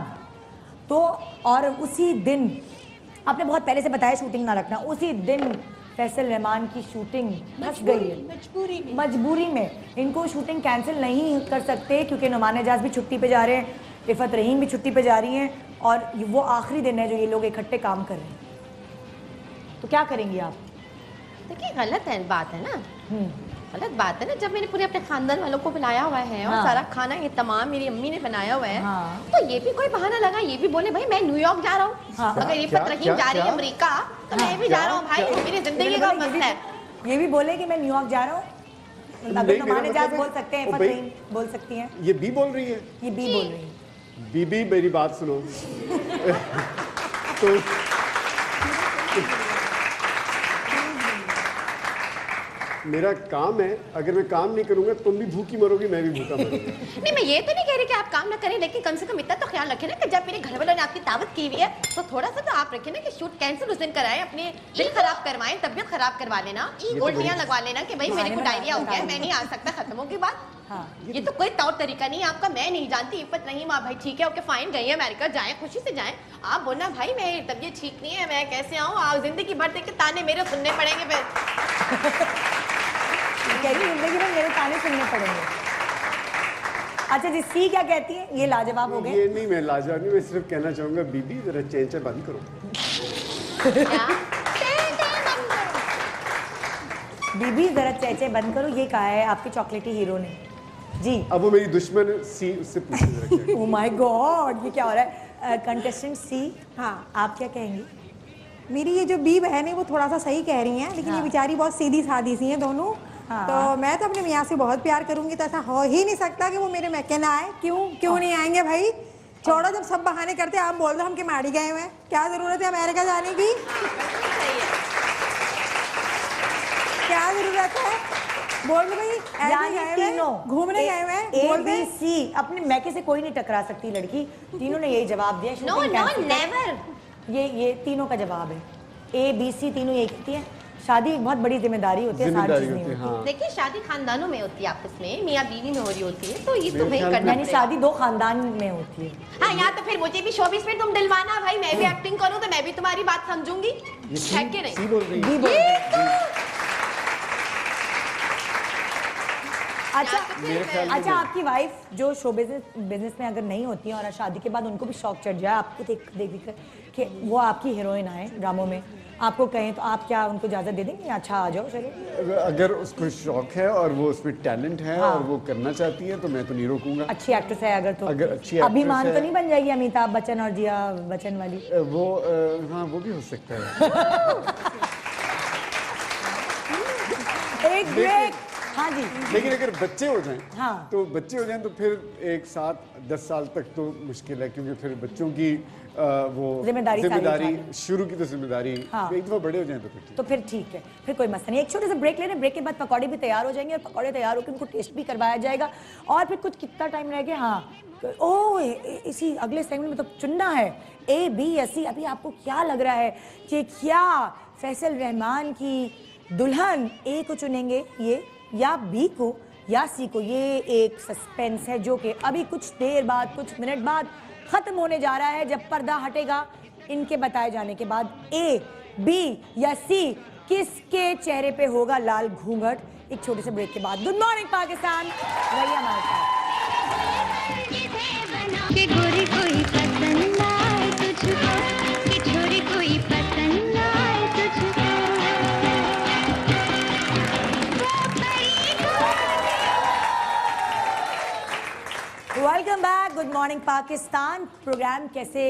तो और उसी दिन आपने बहुत पहले से बताया शूटिंग ना रखना, उसी दिन फैसल रहमान की शूटिंग फंस गई है मजबूरी में। इनको शूटिंग कैंसिल नहीं कर सकते क्योंकि नुमान एजाज भी छुट्टी पे जा रहे हैं, इफ़त रहीम भी छुट्टी पे जा रही हैं और वो आखिरी दिन है जो ये लोग इकट्ठे काम कर रहे हैं। तो क्या करेंगी आप? देखिए गलत है बात है ना, गलत बात है ना। जब मैंने पूरे अपने खानदान वालों को बुलाया हुआ है और हाँ। सारा खाना ये तमाम मेरी अम्मी ने बनाया हुआ है, हाँ। तो ये भी कोई बहाना लगा, ये भी बोले भाई मैं न्यूयॉर्क जा रहा हूँ। हाँ। अगर ये क्या- रहीम क्या- जा रही है क्या? अमेरिका, तो मैं भी जा रहा हूँ भाई, मेरी जिंदगी का मसला है। ये भी बोले कि मैं न्यूयॉर्क जा रहा हूँ। अगर नहीं, नुमान मेरा एजाज मतलब बोल है- सकते हैं, ओ इफ़त भाई- रहीम बोल सकती हैं, ये बी बोल रही है। ये बी बोल रही है। बीबी मेरी बात सुनो। तो मेरा काम है, अगर मैं काम नहीं करूंगा तुम भी भूखी मरोगी, मैं भी भूखा मरूंगा। नहीं मैं ये तो नहीं कह रही कि आप काम ना करें, लेकिन कम से कम इतना तो ख्याल रखें ना कि जब मेरे घर वालों ने आपकी दावत की हुई है तो थोड़ा सा तो आप रखें ना कि शूट कैंसिल उस दिन कराएं, अपने दिल खराब करवाएं, तबीयत खराब करवा लेना, उल्टियां लगवा लेना कि भाई मेरे को डायरिया हो गया, मैं नहीं आ सकता, खत्म होगी बात। हाँ। ये तो कोई तौर तरीका नहीं है आपका। मैं नहीं जानती इफ़त रहीम, आप भाई ठीक है ओके फाइन, गई है अमेरिका, जाएं खुशी से जाएं। आप बोलना भाई मेरी तबीयत ठीक नहीं है, मैं कैसे आऊँ, आप जिंदगी भर के ताने मेरे सुनने पड़ेंगे फिर। कह रही जिंदगी में मेरे ताने सुनने पड़ेंगे। अच्छा जी, सी क्या कहती है? ये लाजवाब हो गए। ये नहीं, मैं लाजवाब नहीं, मैं सिर्फ कहना चाहूंगा बीबी जरा चेंचे बंद करो। क्या? बीबी जरा चेचे बंद करो, ये कहा है आपके चॉकलेटी हीरो ने जी। अब वो मेरी दुश्मन है, सी उससे पूछे जरा क्या। ओह माय गॉड, ये क्या हो रहा है? कंटेस्टेंट सी, हाँ। आप क्या कहेंगी? मेरी ये जो बी बहन है वो थोड़ा सा सही कह रही हैं, लेकिन ये बेचारी बहुत सीधी सादी सी हैं दोनों। हाँ। तो मैं तो अपने मियाँ से बहुत प्यार करूंगी, तो ऐसा हो ही नहीं सकता कि वो मेरे मैके ना आए। क्यों नहीं आएंगे भाई? छोड़ो, जब सब बहाने करते आप बोल दो हम किमाड़ी गए हुए हैं, क्या जरूरत है अमेरिका जाने की? क्या जरूरत है? बोल दो भाई, ऐसे यानी गए हुए हैं, तीनों घूमने गए हुए हैं, ए बोल बी दे। सी अपने मैके से कोई नहीं टकरा सकती लड़की। तीनों ने यही जवाब दिया। नो shooting नो cancel कर। नेवर। ये तीनों का जवाब है, ए बी सी तीनों यही कहती है। शादी एक बहुत बड़ी जिम्मेदारी होती है, आसान जिम्मेदारी चीज नहीं होती है, होती। हाँ। देखिए शादी खानदानों में होती है, आपस में मियाँ बीवी में हो रही होती है, तो ये तो भाई ख्याल करना यानी पड़ेगा। शादी दो खानदान में होती है। हाँ यहाँ तो फिर मुझे भी शोबिस में तुम दिलवाना भाई, मैं भी एक्टिंग करूँ तो मैं भी तुम्हारी बात समझूंगी, ये है कि नहीं? सी बोल रही बी है। बोल रही है। अच्छा या तो फिर ख्याल में अच्छा, आपकी वाइफ जो शो बिजनेस में अगर नहीं होती है और शादी के बाद उनको भी शौक चढ़ जाए आपको देख कर कि वो आपकी हीरोइन आए ड्रामों में, आपको कहें तो आप क्या उनको इजाजत दे देंगे? अच्छा आ जाओ चलो। अगर उसको शौक है और वो उसमें टैलेंट है हाँ। और वो करना चाहती है तो मैं तो नहीं रोकूंगा। अच्छी एक्ट्रेस है अगर तो अगर अच्छी एक्ट्रेस अभिमान है- तो नहीं बन जाएगी अमिताभ बच्चन और जिया बच्चन वाली? वो हाँ वो भी हो सकता है। एक ब्रेक। हाँ जी। लेकिन अगर बच्चे हो जाएं हाँ। तो बच्चे हो जाएं तो फिर एक 7-10 साल तक तो मुश्किल है, क्योंकि फिर बच्चों की वो जिम्मेदारी सारी शुरू की तो जिम्मेदारी हाँ। एक दफा बड़े हो जाएं तो फिर ठीक। तो फिर ठीक है, फिर कोई मसला नहीं। एक छोटे से ब्रेक ले रहे, ब्रेक के बाद पकौड़े भी तैयार हो जाएंगे और पकौड़े तैयार होकर उनको टेस्ट भी करवाया जाएगा। और फिर कुछ कितना टाइम रह गया? हाँ ओह, इसी अगले सेगमेंट में तो चुनना है ए बी या सी। अभी आपको क्या लग रहा है कि क्या फैसल रहमान की दुल्हन ए को चुनेंगे ये, या बी को, या सी को? ये एक सस्पेंस है जो कि अभी कुछ देर बाद, कुछ मिनट बाद खत्म होने जा रहा है, जब पर्दा हटेगा इनके बताए जाने के बाद। ए बी या सी, किसके चेहरे पे होगा लाल घूंघट? एक छोटे से ब्रेक के बाद। गुड मॉर्निंग पाकिस्तान, रहिए हमारे साथ। कि गोरी कोई पसंद आए तुझको, कि छोरी कोई पसंद आए तुझको, वो बड़ी गुड मॉर्निंग पाकिस्तान। प्रोग्राम कैसे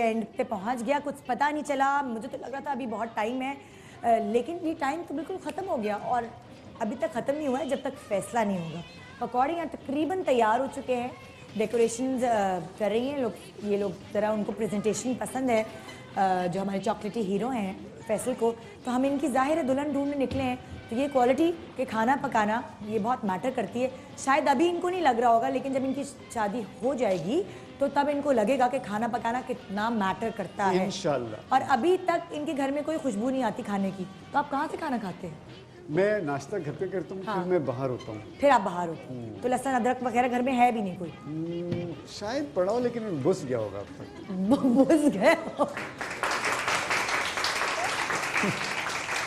एंड पे पहुंच गया कुछ पता नहीं चला। मुझे तो लग रहा था अभी बहुत टाइम है, लेकिन ये टाइम तो बिल्कुल ख़त्म हो गया और अभी तक ख़त्म नहीं हुआ है जब तक फैसला नहीं होगा। पकौड़े यहाँ तकरीबन तैयार हो चुके हैं, डेकोरेशन कर रही हैं लोग। ये लोग ज़रा उनको प्रेजेंटेशन पसंद है, जो हमारे चॉकलेटी हीरो हैं फैसल को, तो हम इनकी ज़ाहिर है दुल्हन ढूंढने निकले हैं। तो ये क्वालिटी के खाना पकाना ये बहुत मैटर करती है। शायद अभी इनको नहीं लग रहा होगा, लेकिन जब इनकी शादी हो जाएगी तो तब इनको लगेगा कि खाना पकाना कितना मैटर करता है इंशाल्लाह। और अभी तक इनके घर में कोई खुशबू नहीं आती खाने की। तो आप कहाँ से खाना खाते हैं? मैं नाश्ता घर पे करता हूँ, फिर मैं बाहर होता हूँ। फिर आप बाहर हो तो लहसुन अदरक वगैरह घर में है भी नहीं कोई? शायद पड़ा हो, लेकिन घुस गया होगा अब तक। घुस गए हो।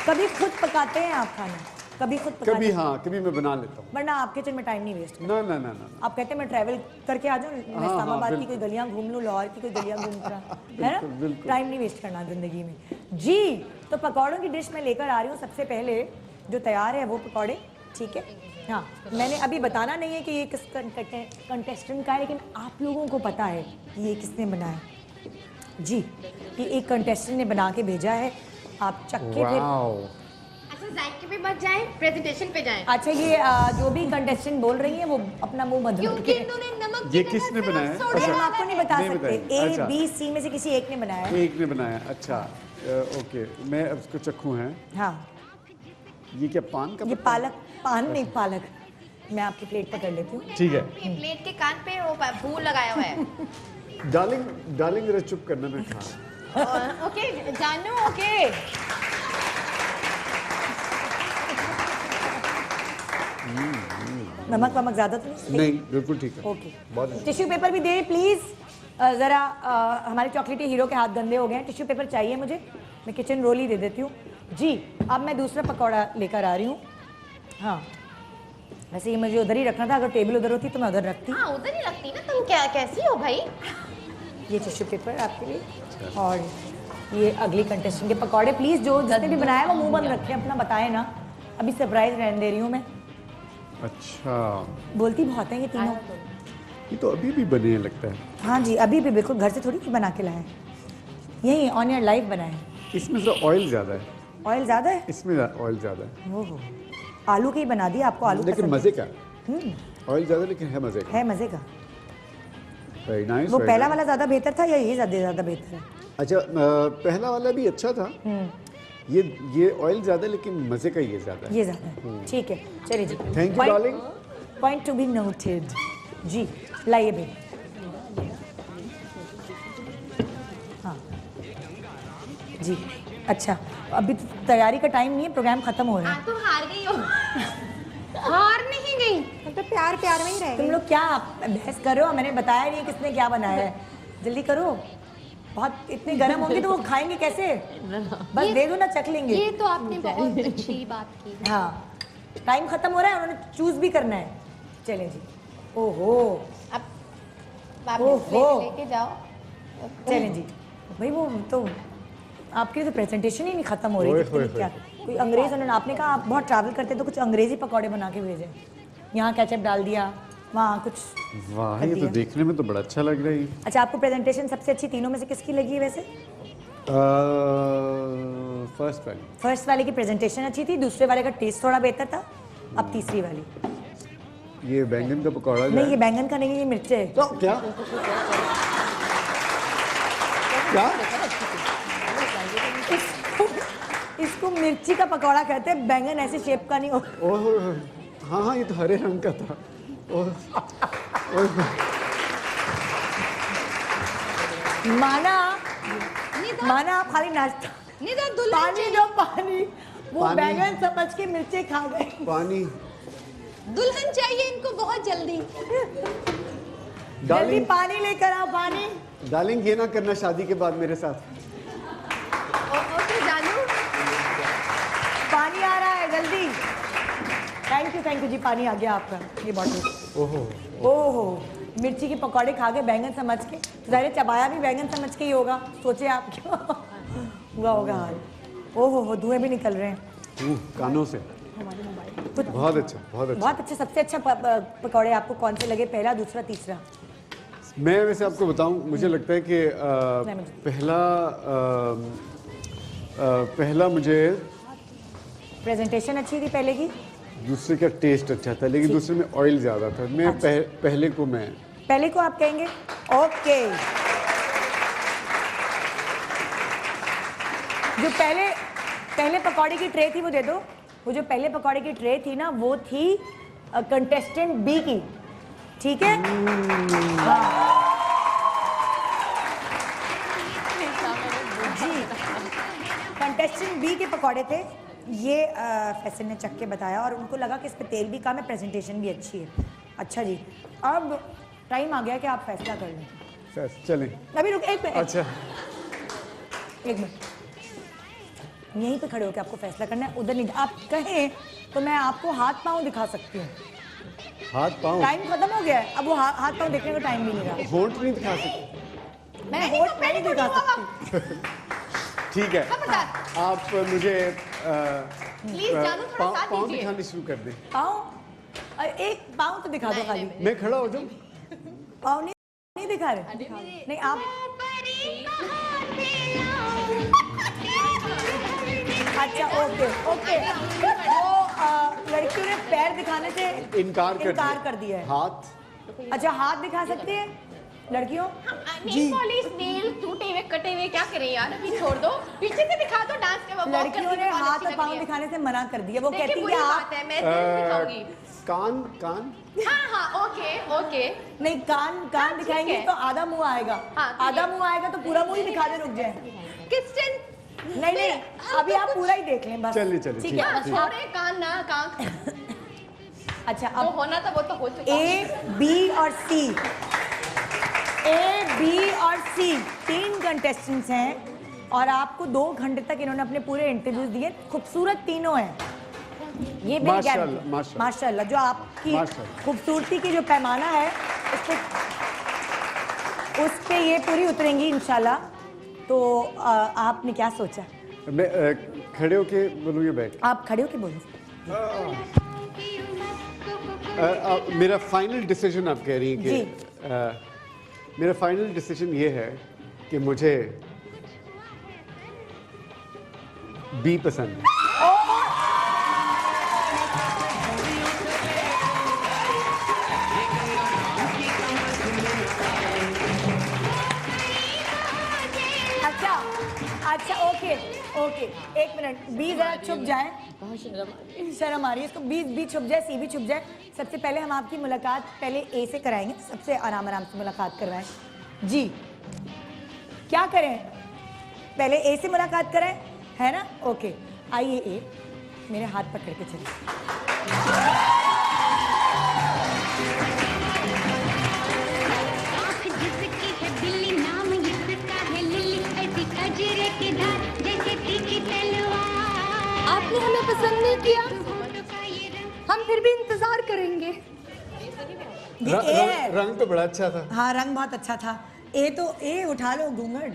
कभी खुद पकाते हैं आप खाना? कभी खुद पकाते कभी हैं? हाँ, कभी मैं बना लेता हूँ। वरना आप किचन में टाइम नहीं वेस्ट करते? ना ना ना ना। आप कहते हैं मैं ट्रैवल करके आ जाऊँ, मैं इस्लामाबाद की कोई गलियां घूम लूँ, लाहौर की कोई गलियां घूम कर, है ना? बिल्कुल। टाइम नहीं वेस्ट करना जिंदगी में जी। तो पकौड़ों की डिश मैं लेकर आ रही हूँ। सबसे पहले जो तैयार है वो पकौड़े, ठीक है? हाँ, मैंने अभी बताना नहीं है कि ये किस कंटेस्टेंट का है, लेकिन आप लोगों को पता है कि ये किसने बनाया जी। ये एक कंटेस्टेंट ने बना के भेजा है। आप चक्के फिर अच्छा जायके पे मत जाएं, प्रेजेंटेशन पे जाएं। अच्छा, ये जो भी कंटेस्टेंट बोल रही है वो अपना मुंह बंद क्योंकि करके। इन्होंने नमक ये की किसने जगह बनाया है? सिर्फ ये हम सोडियम आपको नहीं बता नहीं सकते। बताएंगे। ए अच्छा। बी सी में से किसी एक ने बनाया है। एक ने बनाया, अच्छा। ओके, मैं अब इसको चखूँ हैं। हाँ, ये क्या पान का ये पत्ता? पालक, पान नहीं पालक। मैं आपकी प्लेट पकड़ लेती हूँ। ठीक है। प्लेट के कान पे वो फूल लगाया हुआ है। डार्लिंग जरा चुप करना, मैं खा। ओके जानू, ओके। नमक वमक ज्यादा तो नहीं? नहीं, बिल्कुल ठीक है। ओके, बहुत अच्छा। टिश्यू पेपर भी दे प्लीज। जरा हमारे चॉकलेटी हीरो के हाथ गंदे हो गए हैं। टिश्यू पेपर चाहिए मुझे। मैं किचन रोल ही दे देती हूँ जी। अब मैं दूसरा पकौड़ा लेकर आ रही हूँ। हाँ, वैसे ये मुझे उधर ही रखना था। अगर टेबल उधर होती तो मैं उधर रखती। हाँ उधर ही रखती ना, तुम क्या कैसी हो भाई? ये टिश्यू पेपर आपके लिए, और ये अगली कंटेस्टेंट के पकौड़े। प्लीज जो जिसने भी बनाया वो मुंह बंद रखें, अपना बताए ना। अभी सरप्राइज रहने दे रही हूँ मैं। अच्छा, बोलती बहुत है ये तीनों। ये तो अभी भी बने हैं लगता है। हाँ जी, अभी भी बिल्कुल घर से थोड़ी सी बना के लाए, यही ऑन योर लाइफ बनाए। इसमें तो ऑयल ज्यादा है। ऑयल ज़्यादा है? इसमें ऑयल ज्यादा है, ओहो, आलू के ही बना दिया। आपको आलू लेकिन पसंद है? मजे का। ऑयल ज्यादा लेकिन है मजे का। है मजे का। Very nice. वो पहला वाला ज़्यादा बेहतर था या ये ज़्यादा बेहतर है? अच्छा, पहला वाला भी अच्छा था। ये ऑयल ज्यादा, लेकिन मजे का ये ज्यादा है। ये ज़्यादा है, ठीक है। चलिए जी, thank you darling. Point to be noted जी। लाइए भी। हाँ जी, अच्छा। अभी तो तैयारी का टाइम नहीं है, प्रोग्राम खत्म हो रहा है। तुम हार गई हो। हार नहीं गई, हम तो प्यार प्यार में ही रह तुम गए। लोग क्या बहस करो? मैंने बताया नहीं किसने क्या बनाया है। जल्दी करो, बहुत इतने गर्म होंगे तो वो खाएंगे कैसे? बस दे दो ना, चख लेंगे। ये तो आपने बहुत अच्छी बात की। हाँ, टाइम खत्म हो रहा है, उन्होंने चूज भी करना है। चलें जी। ओहो, अब आप ओहो। लेके जाओ। चलें जी। भाई वो तो आपकी तो प्रेजेंटेशन ही नहीं खत्म हो रही ओए थी। होए क्या कोई अंग्रेज, उन्होंने आपने कहा आप बहुत ट्रैवल करते तो कुछ अंग्रेजी पकौड़े बना के भेजे। यहाँ केचप डाल दिया, वहाँ कुछ। वाह, कर ये तो दिया। देखने में तो बड़ा अच्छा लग रहा है। अच्छा, आपको प्रेजेंटेशन सबसे अच्छी तीनों में से किसकी लगी है वैसे? फर्स्ट वाली। फर्स्ट वाले की प्रेजेंटेशन अच्छी थी, दूसरे वाले का टेस्ट थोड़ा बेहतर था। अब तीसरी वाली। ये बैंगन का पकौड़ा जो नहीं, है। ये बैंगन का नहीं है, ये मिर्चे है। तो क्या क्या इसको मिर्ची का पकौड़ा कहते हैं। बैंगन ऐसे शेप का नहीं हो। ओह, हाँ हाँ, ये तो हरे रंग का था। ओह, माना आप खाली नाश्ता, पानी जो पानी, वो पानी। बैंगन समझ के मिर्चे खा गए। पानी। दुल्हन चाहिए इनको बहुत जल्दी। जल्दी डार्लिंग, पानी लेकर आओ, पानी। डार्लिंग, ये ना करना शादी के बाद मेरे साथ। ओके जानू, पानी आ रहा है, जल्दी। थैंक यू जी, पानी आ गया आपका। ये बॉटल। ओहो, ओहो, मिर्ची के पकौड़े खा के बैंगन समझ के, तो ज़ाहिर चबाया भी बैंगन समझ के ही होगा। सोचे आप क्या हुआ होगा हाल। ओहो, धुएं भी निकल रहे हैं कानों से। कुछ बहुत अच्छा, बहुत अच्छा। बहुत अच्छे। सबसे अच्छा पकौड़े आपको कौन से लगे? पहला, दूसरा, तीसरा? मैं वैसे आपको बताऊं, मुझे लगता है कि पहला मुझे प्रेजेंटेशन अच्छी थी पहले की, दूसरे का टेस्ट अच्छा था, लेकिन दूसरे में ऑयल ज़्यादा था। मैं पहले को आप कहेंगे ओके। जो पहले पकौड़े की ट्रे थी वो दे दो। वो जो पहले पकौड़े की ट्रे थी ना, वो थी कंटेस्टेंट बी की, ठीक है? जी, कंटेस्टेंट बी के पकौड़े थे ये। फैसल ने चख के बताया और उनको लगा कि इस पे तेल भी कम है, प्रेजेंटेशन भी अच्छी है। अच्छा जी, अब टाइम आ गया कि आप फैसला कर लें। चलें अभी रुक, एक मिनट। अच्छा, एक मिनट, यहीं पे खड़े होकर आपको फैसला करना है, उधर नहीं। आप कहें तो मैं आपको हाथ पांव दिखा सकती हूँ। हाथ पाँव? टाइम खत्म हो गया है, अब वो हाथ पांव देखने का टाइम भी नहीं रहा। होंठ नहीं दिखा सकते? मैं होंठ नहीं दिखा सकती। ठीक है, आप मुझे प्लीज जानू थोड़ा साथ पाँव दीजिए। दिखाने शुरू कर दें। पाँव? एक पाँव तो दिखा दो खाली। मैं खड़ा हो जाऊँ? पाँव नहीं दिखा रहे? नहीं, आप अच्छा, ओके ओके। वो लड़कियों ने पैर दिखाने से इनकार कर दिया है। हाथ? अच्छा, हाथ दिखा सकती है लड़कियों? नेल पॉलिश, नेल टूटे हुए कटे हुए क्या करें यार, अभी छोड़ दो, पीछे से दिखा दो डांस के। लड़कियों ने हाथ और पाँव दिखाने से मना कर दिया। वो कहती है आप है, मैं दिखाऊंगी। कान? हाँ ओके। नहीं, कान दिखाएंगे तो आधा मुंह आएगा। आधा मुंह आएगा तो पूरा मुंह ही दिखा दे, रुक जाए। किचन नहीं, अभी आप पूरा ही देख लें बस। चलिए ठीक है। छोड़े कान ना कान। अच्छा, जो अब होना था वो तो हो चुका। A, B और C 3 कंटेस्टेंट्स हैं और आपको 2 घंटे तक इन्होंने अपने पूरे इंटरव्यूज दिए। खूबसूरत तीनों हैं, ये मेरी गारंटी। माशाल्लाह, जो आपकी खूबसूरती की जो पैमाना है उस पे ये पूरी उतरेंगी इंशाल्लाह। तो आपने क्या सोचा? मैं खड़े होके बोलूँ या बैठ? आप खड़े होके बोलो। मेरा फाइनल डिसीजन आप कह रही हैं कि मेरा फाइनल डिसीजन ये है कि मुझे बी पसंद है। अच्छा, ओके, एक मिनट। बी जरा छुप जाए, शर्म आ रही है इसको। बी छुप जाए, सी भी छुप जाए। सबसे पहले हम आपकी मुलाकात पहले ए से कराएंगे, सबसे आराम से मुलाकात करवाएं। जी, क्या करें? पहले ए से मुलाकात कराएं, है ना? ओके, आइए ए, मेरे हाथ पकड़ के चलिए। आपने हमें पसंद नहीं किया, हम फिर भी इंतजार करेंगे। रंग तो बड़ा अच्छा था। हाँ, रंग बहुत अच्छा था। ए उठा लो घूंघट।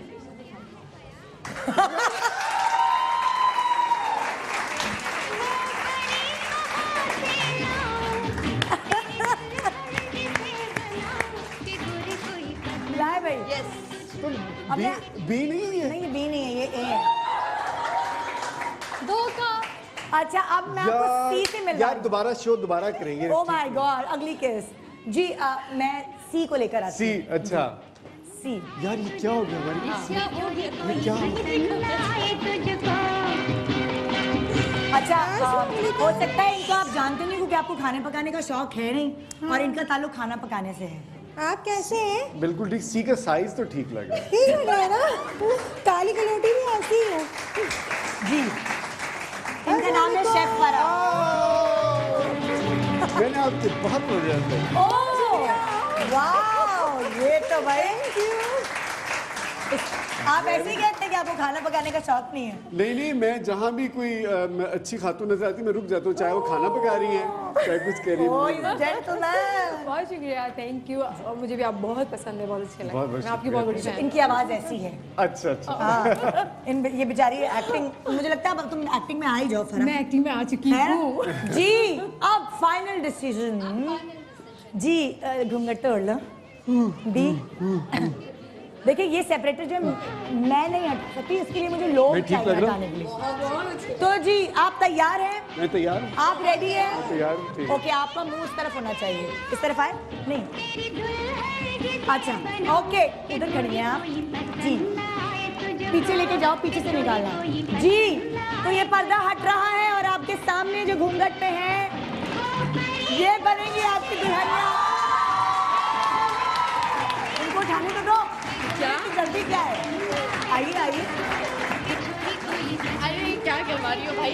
लाए भाई। बी नहीं है? नहीं, बी नहीं है, ये ए है। धोखा। अच्छा, अब मैं आपको सी से मिल यार, दोबारा शो दोबारा करेंगे। ओह माय गॉड, अगली केस। जी, मैं सी को लेकर आती हूँ। सी? अच्छा, सी। यार ये क्या हो गया हमारी? ये क्या हो गया? अच्छा, हो सकता है इनको आप जानते नहीं क्योंकि आपको खाने पकाने का शौक है नहीं और इनका ताल्लुक खाना पकाने से है। आप कैसे हैं? बिल्कुल ठीक। सी का साइज तो ठीक लग रहा है। ठीक लग रहा है ना? काली कलोटी भी ऐसी ही है। जी, इनका नाम है शेफ फरा। मैंने आपके बहुत प्रोजेक्ट। ओह वाह, ये तो भाई आप ऐसे ही कहते हैं कि आपको खाना पकाने का शौक नहीं है? नहीं, मैं जहाँ भी कोई अच्छी खातून नजर आती मैं रुक जाता हूँ, चाहे वो खाना पका रही है चाहे कुछ कर रही है। बहुत शुक्रिया, थैंक यू। और मुझे भी आप बहुत पसंद है, बहुत अच्छे लगे। मैं आपकी बहुत बड़ी फैन। इनकी आवाज ऐसी है। अच्छा। हाँ, ये बेचारी एक्टिंग, मुझे लगता है अब तुम एक्टिंग में आ ही जाओ। मैं एक्टिंग में आ चुकी हूँ। जी, अब फाइनल डिसीजन। जी, घूंघट तोड़ लो। बी। देखिए ये सेपरेटर जो है मैं नहीं हट सकती, इसके लिए मुझे लोग मैं ठीक चाहिए लग रहा हूँ? हटाने के लिए। तो जी आप तैयार हैं? मैं तैयार हूँ। आप रेडी हैं? तैयार हूँ, ठीक है। ओके, आपका मुंह इस तरफ होना चाहिए। इस तरफ आए? नहीं, अच्छा ओके, उधर खड़ी हैं आप जी। पीछे लेके जाओ, पीछे से निकालना जी। तो ये पर्दा हट रहा है और आपके सामने जो घूंघट पे है ये बनेगी आपकी दुल्हनिया। इनको उठाने तो दो। क्या जल्दी क्या है? आइए आइए अरे क्या करवा रही हो भाई?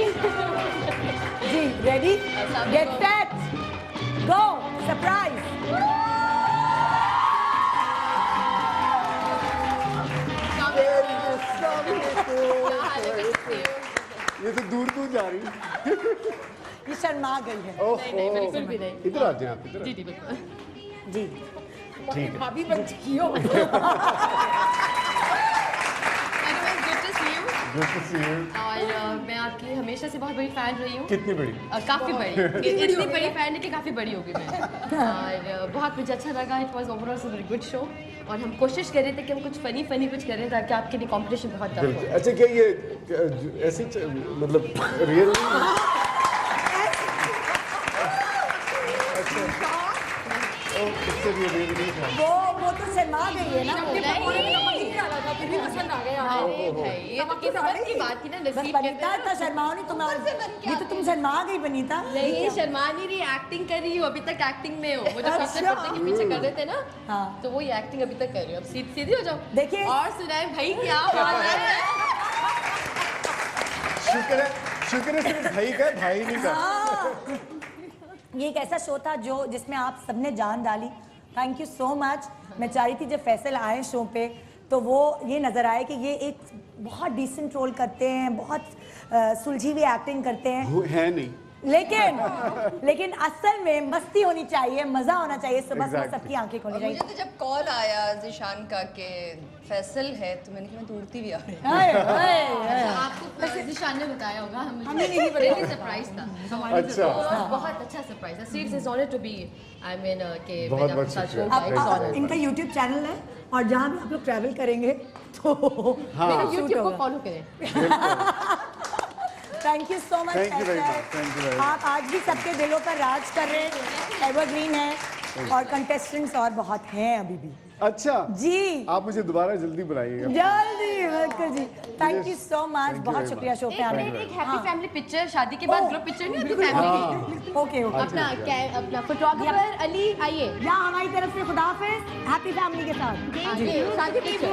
जी। रेडी, गेट सेट, गो, सरप्राइज। ये तो दूर दूर जा रही है। ये शर्मा गई है नहीं, बिल्कुल भी नहीं। इधर आ जाए आप, इधर जी बिल्कुल। जी। ठीक है। भाभी बन चुकी हो। Anyways, good to see you. Good to see you. और मैं आपकी हमेशा से बहुत बड़ी फैन रही हूँ। कितनी बड़ी? काफी बड़ी, इतनी बड़ी फैन है कि काफी बड़ी होगी मैं। और बहुत मुझे अच्छा लगा। It was overall a very good show और हम कोशिश कर रहे थे कि हम कुछ फनी कुछ करें ताकि आपके लिए कंपटीशन बहुत टफ बिल्कुल। हो। अच्छा क्या ये ऐसे मतलब रियल? इससे भी रियल नहीं था। वो तो शर्मा गई है ना वो। फिर भी पसंद आ गया। अरे भाई ये तो किस्मत की बात थी ना, बस नसीब बनीता इतना शर्माओ नहीं तुम। ये तो तुम शर्मा गई बनीता। नहीं शर्मा नहीं रही, एक्टिंग कर रही हूँ अभी तक। एक्टिंग में हो वो जो पीछे पर्दे के पीछे कर रहे थे ना, हाँ। तो वही एक्टिंग अभी तक कर रही हूँ। अब सीधी हो जाओ। देखिए। और सुनाए भाई क्या हाल है? शुक्र है सिर्फ भाई का, भाई नहीं का। ये एक ऐसा शो था जो जिसमें आप सबने जान डाली। Thank you so much. मैं चाह रही थी जब फैसल आए शो पे तो वो ये नज़र आए कि ये एक बहुत डिसेंट रोल करते हैं, बहुत सुलझी हुई एक्टिंग करते हैं। वो है नहीं। लेकिन असल में मस्ती होनी चाहिए, मजा होना चाहिए। सुबह सुबह Exactly. सबकी आंखें खोली मुझे चाहिए। तो जब कॉल आया ज़ीशान का कि फैसल है तो मैंने कहा मैं तो उड़ती भी आ रही हूँ। हाय, हाय, हाय। आपको निशान ने बताया होगा, हमें नहीं पता। सरप्राइज था। अच्छा। और बहुत अच्छा सरप्राइज था। Seats is honoured to be, I mean के बहुत बहुत शुक्रिया। अब इनका यूट्यूब चैनल है और जहाँ भी आप लोग ट्रैवल करेंगे तो मेरे यूट्यूब को फॉलो करें। Thank you so much. Thank you very much. Thank you very much. आप आज भी सबके दिलों पर राज कर रहे हैं, एवरग्रीन है और कंटेस्टेंट्स और बहुत हैं अभी भी। अच्छा जी आप मुझे दोबारा जल्दी बुलाइएगा। जल्दी बिल्कुल जी। Thank you so much, you बहुत very शुक्रिया शो पे आने एक हैप्पी फैमिली पिक्चर, शादी के बाद ग्रुप पिक्चर नहीं होती फैमिली की। Okay okay. अपना फोटोग्राफर अली आइए। यहाँ हमारी तरफ से खुदाफिज, हैप्पी फैमिली के साथ। शादी पिक्चर।